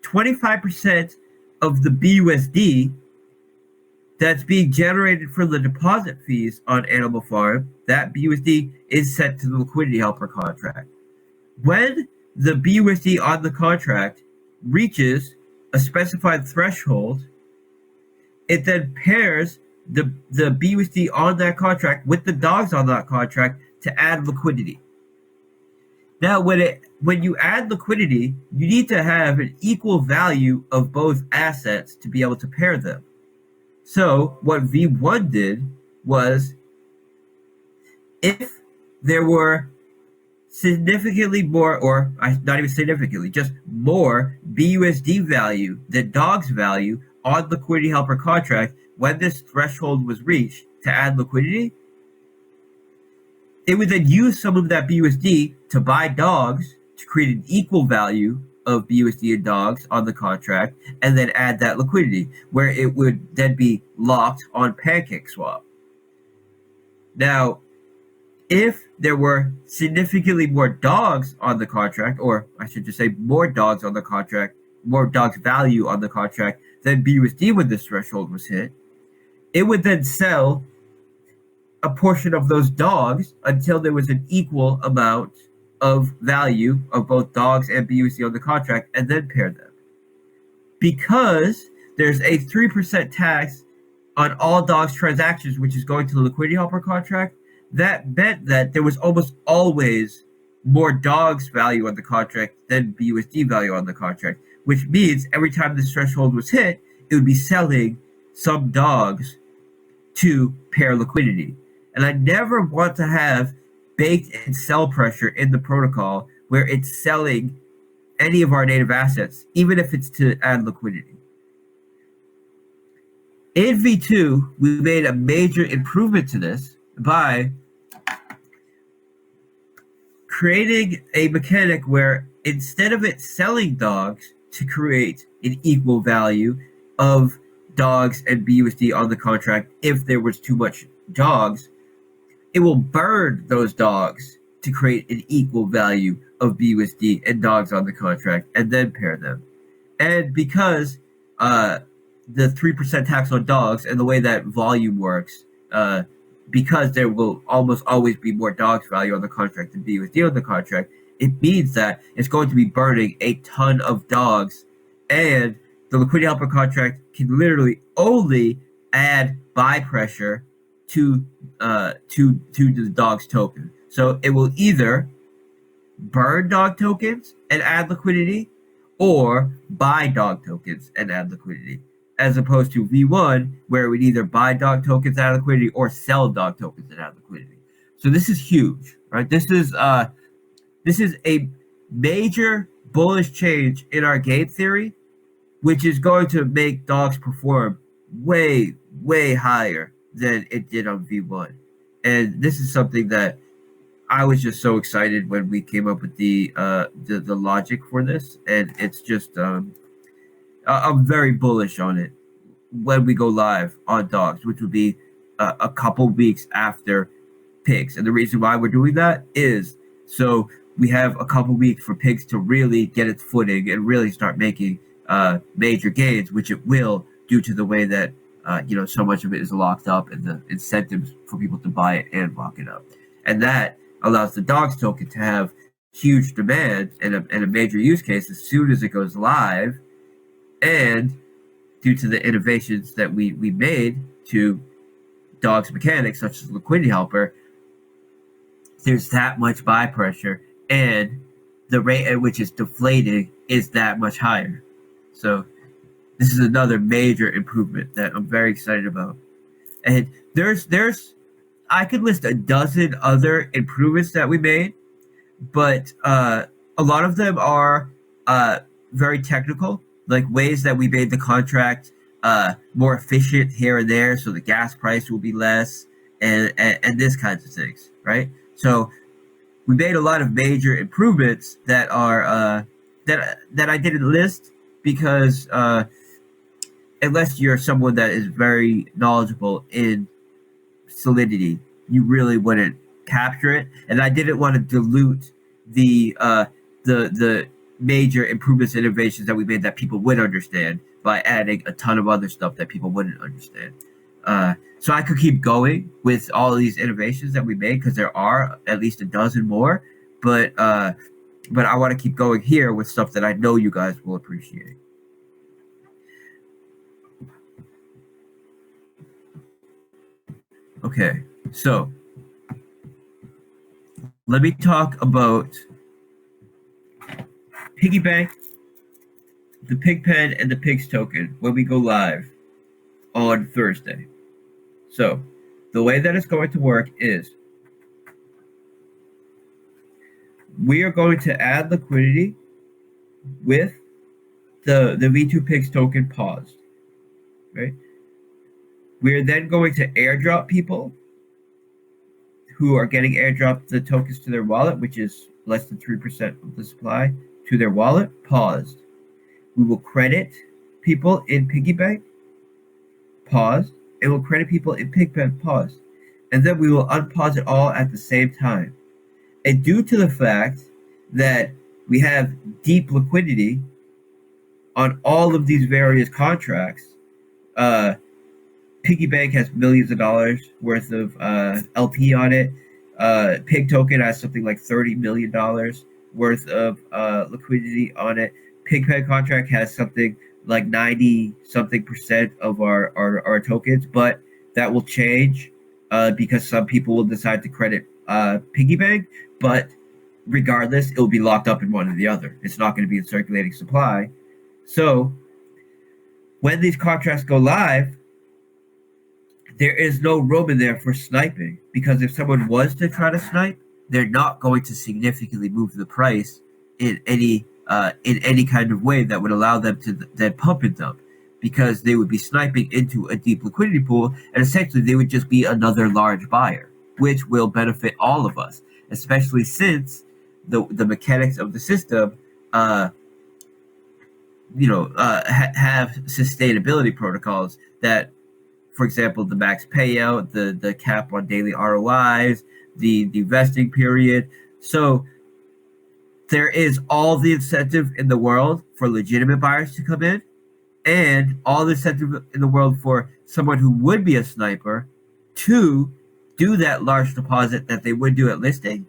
25% of the BUSD that's being generated from the deposit fees on Animal Farm, that BUSD is sent to the liquidity helper contract. When the BUSD on the contract reaches a specified threshold, it then pairs the BUSD on that contract with the dogs on that contract to add liquidity. Now, when you add liquidity, you need to have an equal value of both assets to be able to pair them. So what V1 did was, if there were significantly more, or not even significantly, just more BUSD value than dogs value on liquidity helper contract when this threshold was reached to add liquidity, it would then use some of that BUSD to buy dogs to create an equal value of BUSD and dogs on the contract, and then add that liquidity, where it would then be locked on PancakeSwap. Now, if there were significantly more dogs on the contract, or I should just say more dogs on the contract, more dogs value on the contract than BUSD when this threshold was hit, it would then sell a portion of those dogs until there was an equal amount of value of both dogs and BUSD on the contract, and then pair them. Because there's a 3% tax on all dogs transactions, which is going to the liquidity helper contract, that meant that there was almost always more dogs value on the contract than BUSD value on the contract, which means every time this threshold was hit, it would be selling some dogs to pair liquidity. And I never want to have baked-in sell pressure in the protocol where it's selling any of our native assets, even if it's to add liquidity. In V2, we made a major improvement to this by creating a mechanic where instead of it selling dogs to create an equal value of dogs and BUSD on the contract if there was too much dogs, it will burn those dogs to create an equal value of BUSD and dogs on the contract and then pair them. And because the 3% tax on dogs and the way that volume works, because there will almost always be more dogs value on the contract than BUSD on the contract, it means that it's going to be burning a ton of dogs, and the liquidity helper contract can literally only add buy pressure to the dog's token. So it will either burn dog tokens and add liquidity, or buy dog tokens and add liquidity, as opposed to V1, where it would either buy dog tokens and add liquidity or sell dog tokens and add liquidity. So this is huge, right? This is a major bullish change in our game theory, which is going to make dogs perform way, way higher than it did on V1. And this is something that I was just so excited when we came up with the logic for this, and it's just I'm very bullish on it when we go live on dogs, which would be a couple weeks after pigs. And the reason why we're doing that is so we have a couple weeks for pigs to really get its footing and really start making major gains, which it will, due to the way that so much of it is locked up and the incentives for people to buy it and lock it up, and that allows the dogs token to have huge demand and a major use case as soon as it goes live. And due to the innovations that we made to dogs mechanics, such as liquidity helper, there's that much buy pressure, and the rate at which it's deflating is that much higher. So this is another major improvement that I'm very excited about. And there's I could list a dozen other improvements that we made, but a lot of them are very technical, like ways that we made the contract more efficient here and there, so the gas price will be less, and this kinds of things, right? So we made a lot of major improvements that are that I didn't list because unless you're someone that is very knowledgeable in Solidity, you really wouldn't capture it, and I didn't want to dilute the major improvements and innovations that we made that people would understand by adding a ton of other stuff that people wouldn't understand. So I could keep going with all of these innovations that we made, because there are at least a dozen more, but I want to keep going here with stuff that I know you guys will appreciate. Okay, so let me talk about Piggy Bank, the Pigpen, and the Pigs token when we go live on Thursday. So the way that it's going to work is we are going to add liquidity with the V2 Pigs token paused, right? We are then going to airdrop people who are getting airdropped the tokens to their wallet, which is less than 3% of the supply, to their wallet, paused. We will credit people in Piggy Bank, paused, and we'll credit people in Pigpen, paused. And then we will unpause it all at the same time. And due to the fact that we have deep liquidity on all of these various contracts, Piggy Bank has millions of dollars worth of LP on it. Pig token has something like $30 million worth of liquidity on it. Pigpen contract has something like 90-something% of our tokens, but that will change because some people will decide to credit Piggy Bank, but regardless, it will be locked up in one or the other. It's not going to be in circulating supply. So when these contracts go live, there is no room in there for sniping, because if someone was to try to snipe, they're not going to significantly move the price in any kind of way that would allow them to then pump and dump, because they would be sniping into a deep liquidity pool, and essentially they would just be another large buyer, which will benefit all of us, especially since the mechanics of the system have sustainability protocols that, for example, the max payout, the cap on daily ROIs, the vesting period. So there is all the incentive in the world for legitimate buyers to come in, and all the incentive in the world for someone who would be a sniper to do that large deposit that they would do at listing,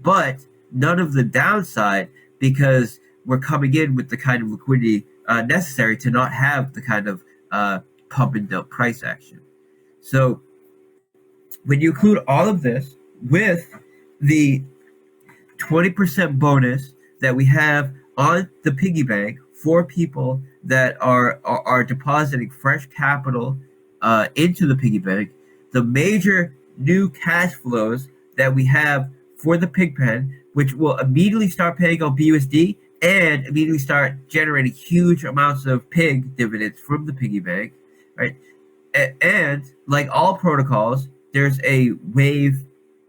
but none of the downside because we're coming in with the kind of liquidity necessary to not have the kind of pump and dump price action. So when you include all of this with the 20% bonus that we have on the piggy bank for people that are depositing fresh capital into the piggy bank, the major new cash flows that we have for the Pigpen, which will immediately start paying on BUSD and immediately start generating huge amounts of pig dividends from the piggy bank, right? And like all protocols, there's a wave,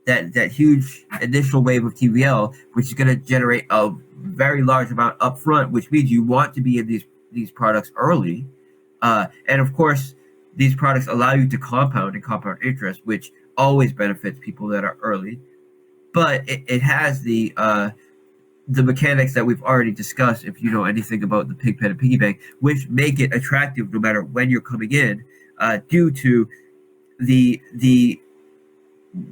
that huge initial wave of TVL, which is going to generate a very large amount upfront, which means you want to be in these products early. And of course, these products allow you to compound and compound interest, which always benefits people that are early. But it has the mechanics that we've already discussed, if you know anything about the Pigpen and piggy bank, which make it attractive no matter when you're coming in, due to the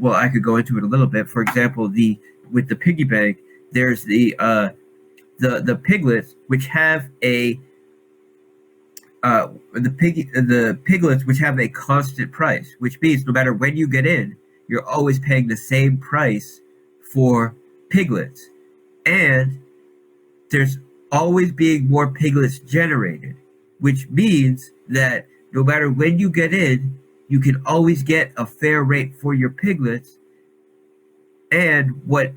well, I could go into it a little bit. For example, with the piggy bank, there's the piglets, which have a the piglets which have a constant price, which means no matter when you get in, you're always paying the same price for piglets, and there's always being more piglets generated, which means that no matter when you get in, you can always get a fair rate for your piglets. And what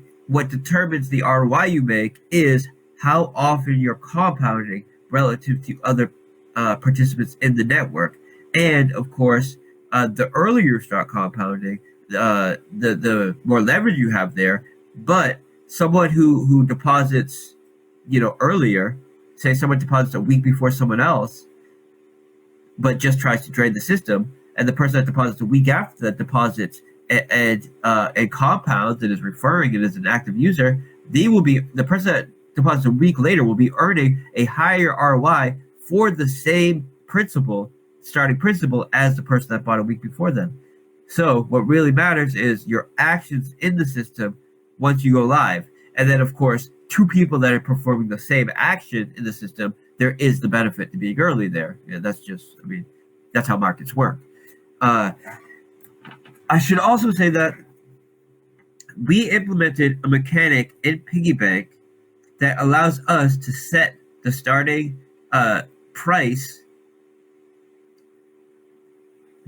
determines the ROI you make is how often you're compounding relative to other participants in the network. And of course, the earlier you start compounding, the more leverage you have there. But someone who deposits, earlier, say someone deposits a week before someone else, but just tries to drain the system, and the person that deposits a week after that deposits and compounds and is referring and is an active user, the person that deposits a week later will be earning a higher ROI for the same starting principal, as the person that bought a week before them. So what really matters is your actions in the system once you go live. And then, of course, two people that are performing the same action in the system, there is the benefit to being early there. That's how markets work. I should also say that we implemented a mechanic in Piggy Bank that allows us to set the starting price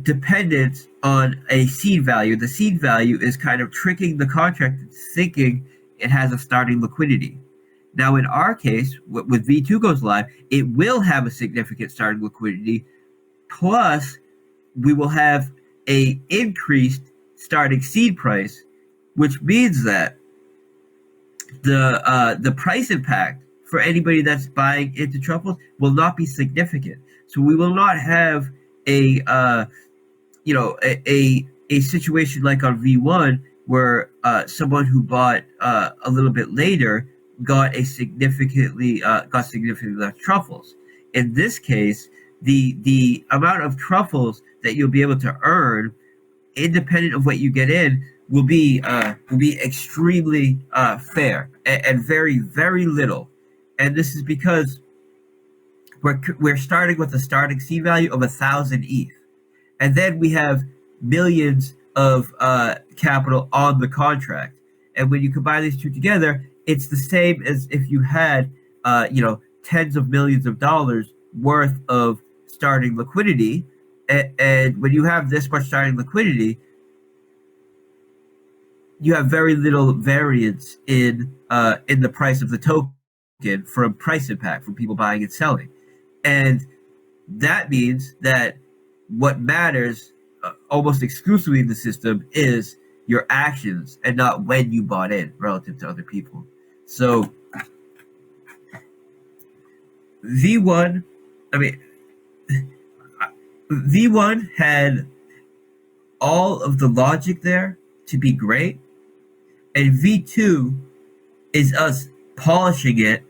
dependent on a seed value. The seed value is kind of tricking the contract into thinking it has a starting liquidity. Now, in our case, with V2 goes live, it will have a significant starting liquidity, plus we will have a increased starting seed price, which means that the price impact for anybody that's buying into truffles will not be significant. So we will not have a situation like on V1 where someone who bought a little bit later got significantly less truffles. In this case, the amount of truffles that you'll be able to earn, independent of what you get in, will be extremely fair and very, very little. And this is because we're starting with a starting seed value of 1,000 ETH, and then we have millions of capital on the contract. And when you combine these two together, it's the same as if you had tens of millions of dollars worth of starting liquidity. And when you have this much starting liquidity, you have very little variance in the price of the token from price impact from people buying and selling. And that means that what matters almost exclusively in the system is your actions and not when you bought in relative to other people. So V1 had all of the logic there to be great, and V2 is us polishing it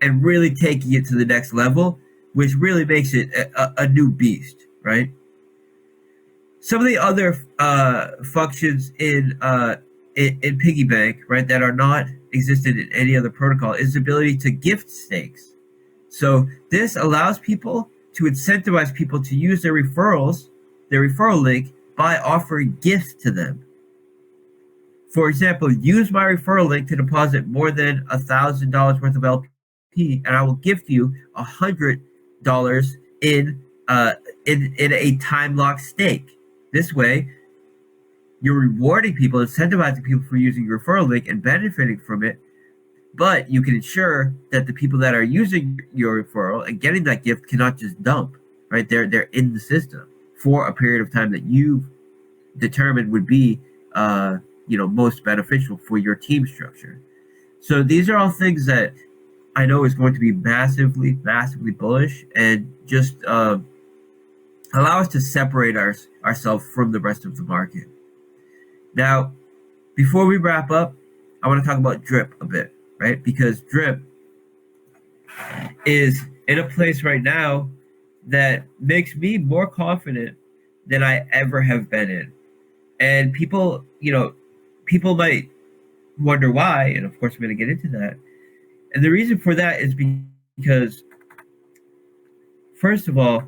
and really taking it to the next level, which really makes it a new beast, right? Some of the other functions in piggy bank, right, that are not existent in any other protocol is the ability to gift stakes. So this allows people to incentivize people to use their referral link by offering gifts to them. For example, use my referral link to deposit more than $1,000 worth of LP, and I will gift you $100 in a time lock stake. This way, you're rewarding people, incentivizing people for using your referral link and benefiting from it. But you can ensure that the people that are using your referral and getting that gift cannot just dump, right? They're in the system for a period of time that you've determined would be most beneficial for your team structure. So these are all things that I know is going to be massively bullish and just allow us to separate ourselves from the rest of the market. Now, before we wrap up, I want to talk about drip a bit, right? Because drip is in a place right now that makes me more confident than I ever have been in. And people might wonder why, and of course I'm going to get into that. And the reason for that is because, first of all,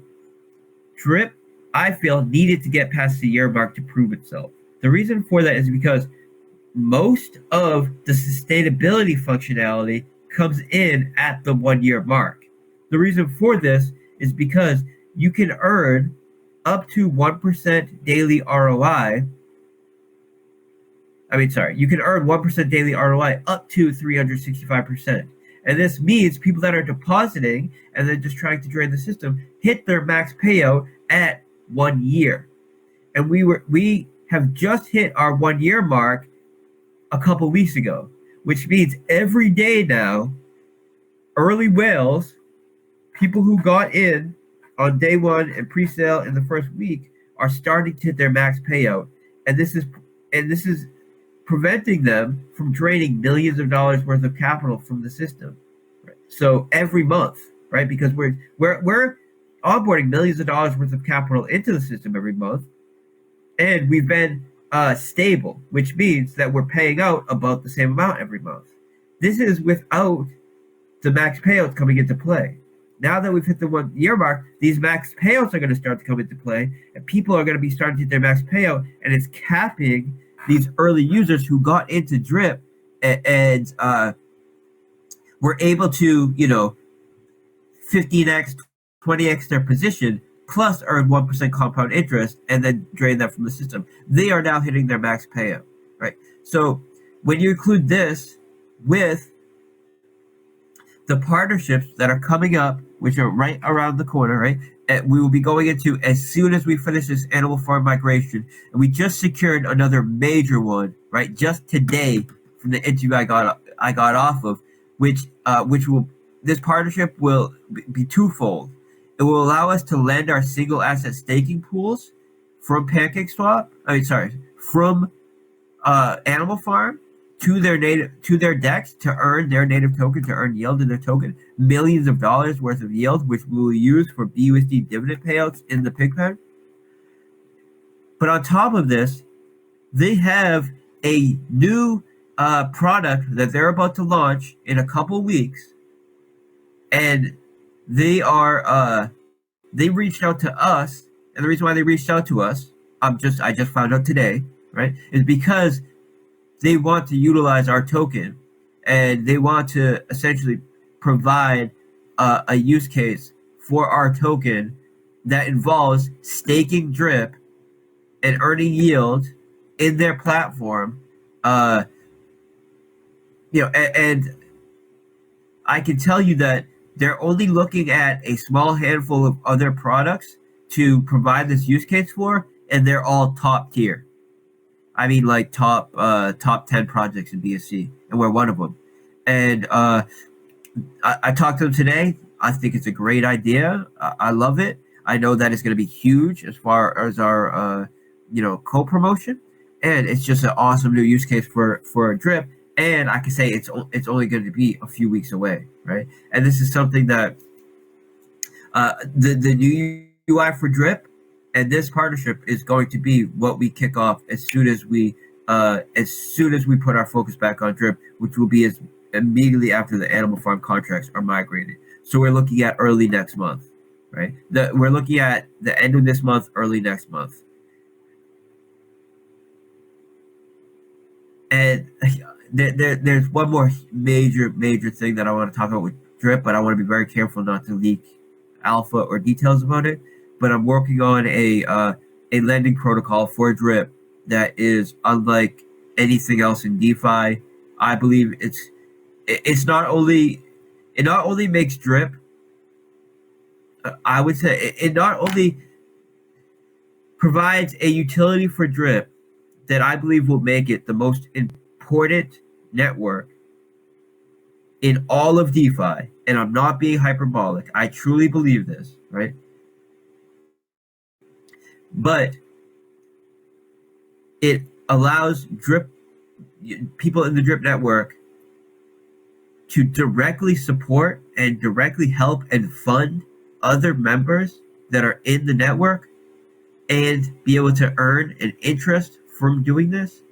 drip, I feel, needed to get past the year mark to prove itself. The reason for that is because most of the sustainability functionality comes in at the 1 year mark. The reason for this is because you can earn up to 1% daily ROI. You can earn 1% daily ROI up to 365%. And this means people that are depositing and then just trying to drain the system hit their max payout at 1 year. And we have just hit our 1 year mark a couple weeks ago, which means every day now, early whales, people who got in on day one and pre-sale in the first week, are starting to hit their max payout. And this is preventing them from draining millions of dollars worth of capital from the system. Right? So every month, right? Because we're onboarding millions of dollars worth of capital into the system every month, and we've been stable, which means that we're paying out about the same amount every month. This is without the max payouts coming into play. Now that we've hit the 1 year mark, these max payouts are going to start to come into play, and people are going to be starting to hit their max payout, and it's capping these early users who got into drip and were able to 15x, 20x their position, plus earn 1% compound interest, and then drain that from the system. They are now hitting their max payout, right? So when you include this with the partnerships that are coming up, which are right around the corner, right? And we will be going into as soon as we finish this animal farm migration. And we just secured another major one, right? Just today from the interview I got off of, which will, this partnership will be twofold. It will allow us to lend our single asset staking pools from from Animal Farm to their DEX to earn their native token, to earn yield in their token, millions of dollars worth of yield, which we will use for BUSD dividend payouts in the Pigpen. But on top of this, they have a new product that they're about to launch in a couple weeks, and they reached out to us, and the reason why they reached out to us, I just found out today, right, is because they want to utilize our token, and they want to essentially provide a use case for our token that involves staking drip and earning yield in their platform. And I can tell you that they're only looking at a small handful of other products to provide this use case for, and they're all top tier. I mean, like top 10 projects in BSC, and we're one of them. And I talked to them today. I think it's a great idea. I love it. I know that it's going to be huge as far as our co-promotion, and it's just an awesome new use case for drip. And I can say it's only going to be a few weeks away, right? And this is something that The new UI for Drip and this partnership is going to be what we kick off as soon as we put our focus back on Drip, which will be as immediately after the Animal Farm contracts are migrated. So we're looking at early next month, right? We're looking at the end of this month, early next month. And there's one more major thing that I want to talk about with Drip, but I want to be very careful not to leak alpha or details about it. But I'm working on a lending protocol for Drip that is unlike anything else in DeFi. I believe it not only makes Drip. I would say it not only provides a utility for Drip that I believe will make it the most important network in all of DeFi, and I'm not being hyperbolic. I truly believe this, right? But it allows Drip people in the Drip network to directly support and directly help and fund other members that are in the network and be able to earn an interest from doing this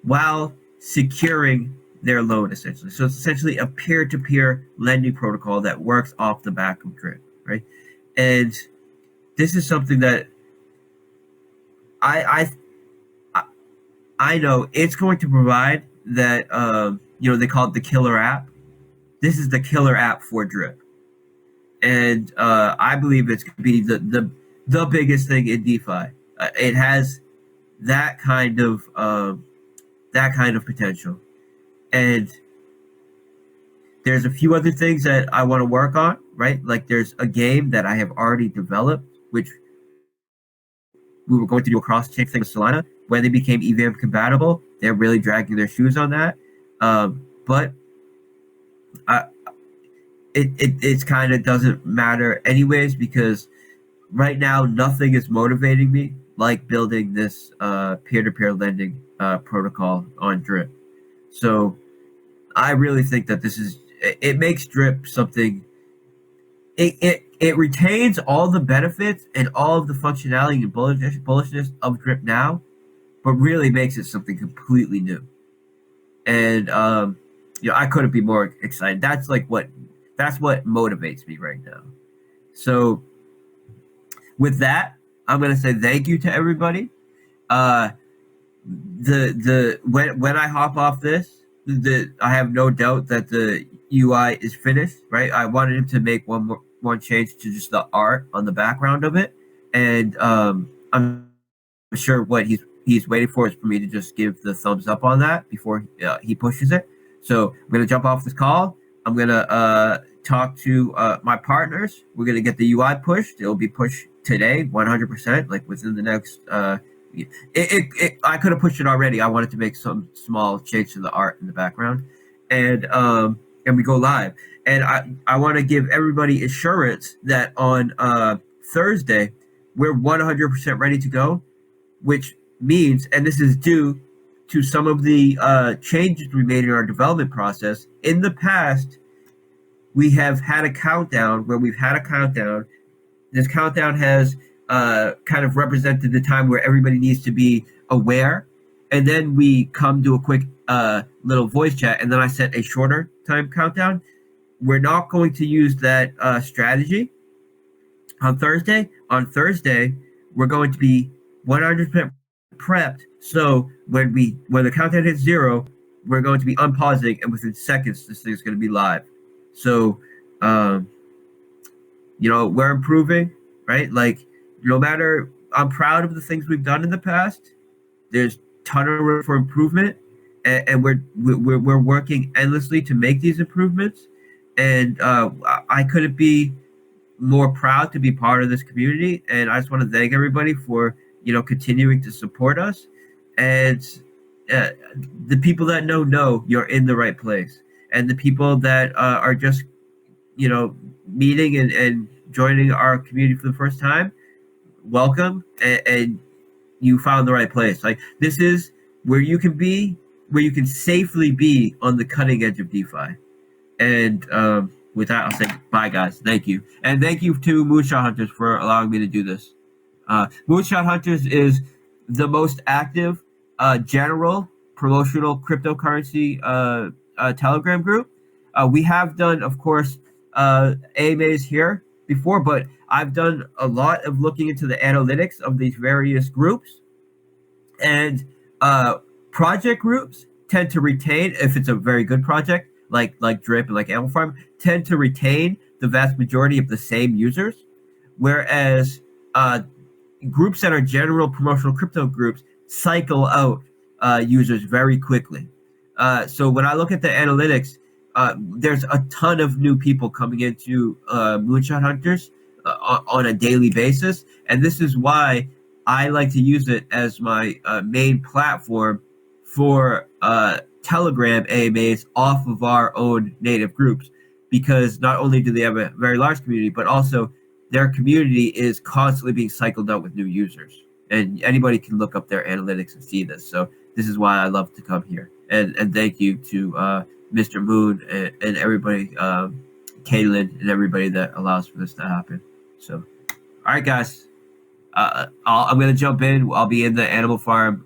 while securing their loan, essentially. So it's essentially a peer-to-peer lending protocol that works off the back of Drip, right? And this is something that I know it's going to provide that they call it the killer app. This is the killer app for Drip, and I believe it's going to be the biggest thing in DeFi. It has that kind of potential, and there's a few other things that I want to work on. Right, like there's a game that I have already developed, which we were going to do a cross-chain thing with Solana. When they became EVM compatible, they're really dragging their shoes on that. But it kind of doesn't matter anyways, because right now nothing is motivating me like building this peer-to-peer lending protocol on Drip. So I really think that it makes Drip something. It retains all the benefits and all of the functionality and bullishness of Drip now, but really makes it something completely new. And I couldn't be more excited. That's what motivates me right now. So with that, I'm gonna say thank you to everybody. When I hop off this, I have no doubt that the UI is finished. Right, I wanted him to make one change to just the art on the background of it, and I'm sure what he's waiting for is for me to just give the thumbs up on that before he pushes it. So I'm gonna jump off this call. I'm gonna talk to my partners. We're gonna get the UI pushed. It'll be pushed today, 100%. Like within the next. I could have pushed it already. I wanted to make some small change to the art in the background, and we go live. And I want to give everybody assurance that on Thursday we're 100% ready to go, which means, and this is due to some of the changes we made in our development process. In the past, we have had a countdown where we've had a countdown. This countdown has kind of represented the time where everybody needs to be aware. And then we come to a quick little voice chat, and then I set a shorter time countdown. We're not going to use that strategy on Thursday. On Thursday, we're going to be 100% prepped. So when the countdown hits 0, we're going to be unpausing, and within seconds, this thing's going to be live. So, we're improving, right? Like, no matter, I'm proud of the things we've done in the past. There's a ton of room for improvement, and we're working endlessly to make these improvements. And I couldn't be more proud to be part of this community. And I just want to thank everybody for continuing to support us. And the people that know you're in the right place. And the people that are just meeting and joining our community for the first time, welcome, and you found the right place. Like, this is where you can safely be on the cutting edge of DeFi. And with that, I'll say bye, guys. Thank you. And thank you to Moonhunterz for allowing me to do this. Moonhunterz is the most active general promotional cryptocurrency Telegram group. We have done, of course, AMAs here before, but I've done a lot of looking into the analytics of these various groups. And project groups tend to retain, if it's a very good project, like Drip and like Animal Farm, tend to retain the vast majority of the same users, whereas groups that are general promotional crypto groups cycle out users very quickly. So when I look at the analytics, there's a ton of new people coming into Moonhunterz on a daily basis, and this is why I like to use it as my main platform for Telegram AMAs off of our own native groups, because not only do they have a very large community, but also their community is constantly being cycled out with new users. And anybody can look up their analytics and see this. So this is why I love to come here. And thank you to Mr. Moon and everybody, Kaylin and everybody that allows for this to happen. So, all right, guys. I'm going to jump in. I'll be in the Animal Farm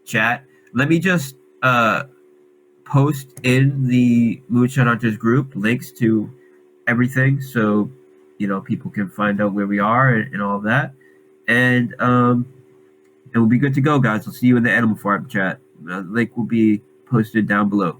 chat. Let me just post in the Moonhunterz group links to everything, so people can find out where we are and all of that, and we'll be good to go, guys. I'll see you in the Animal Farm chat. The link will be posted down below.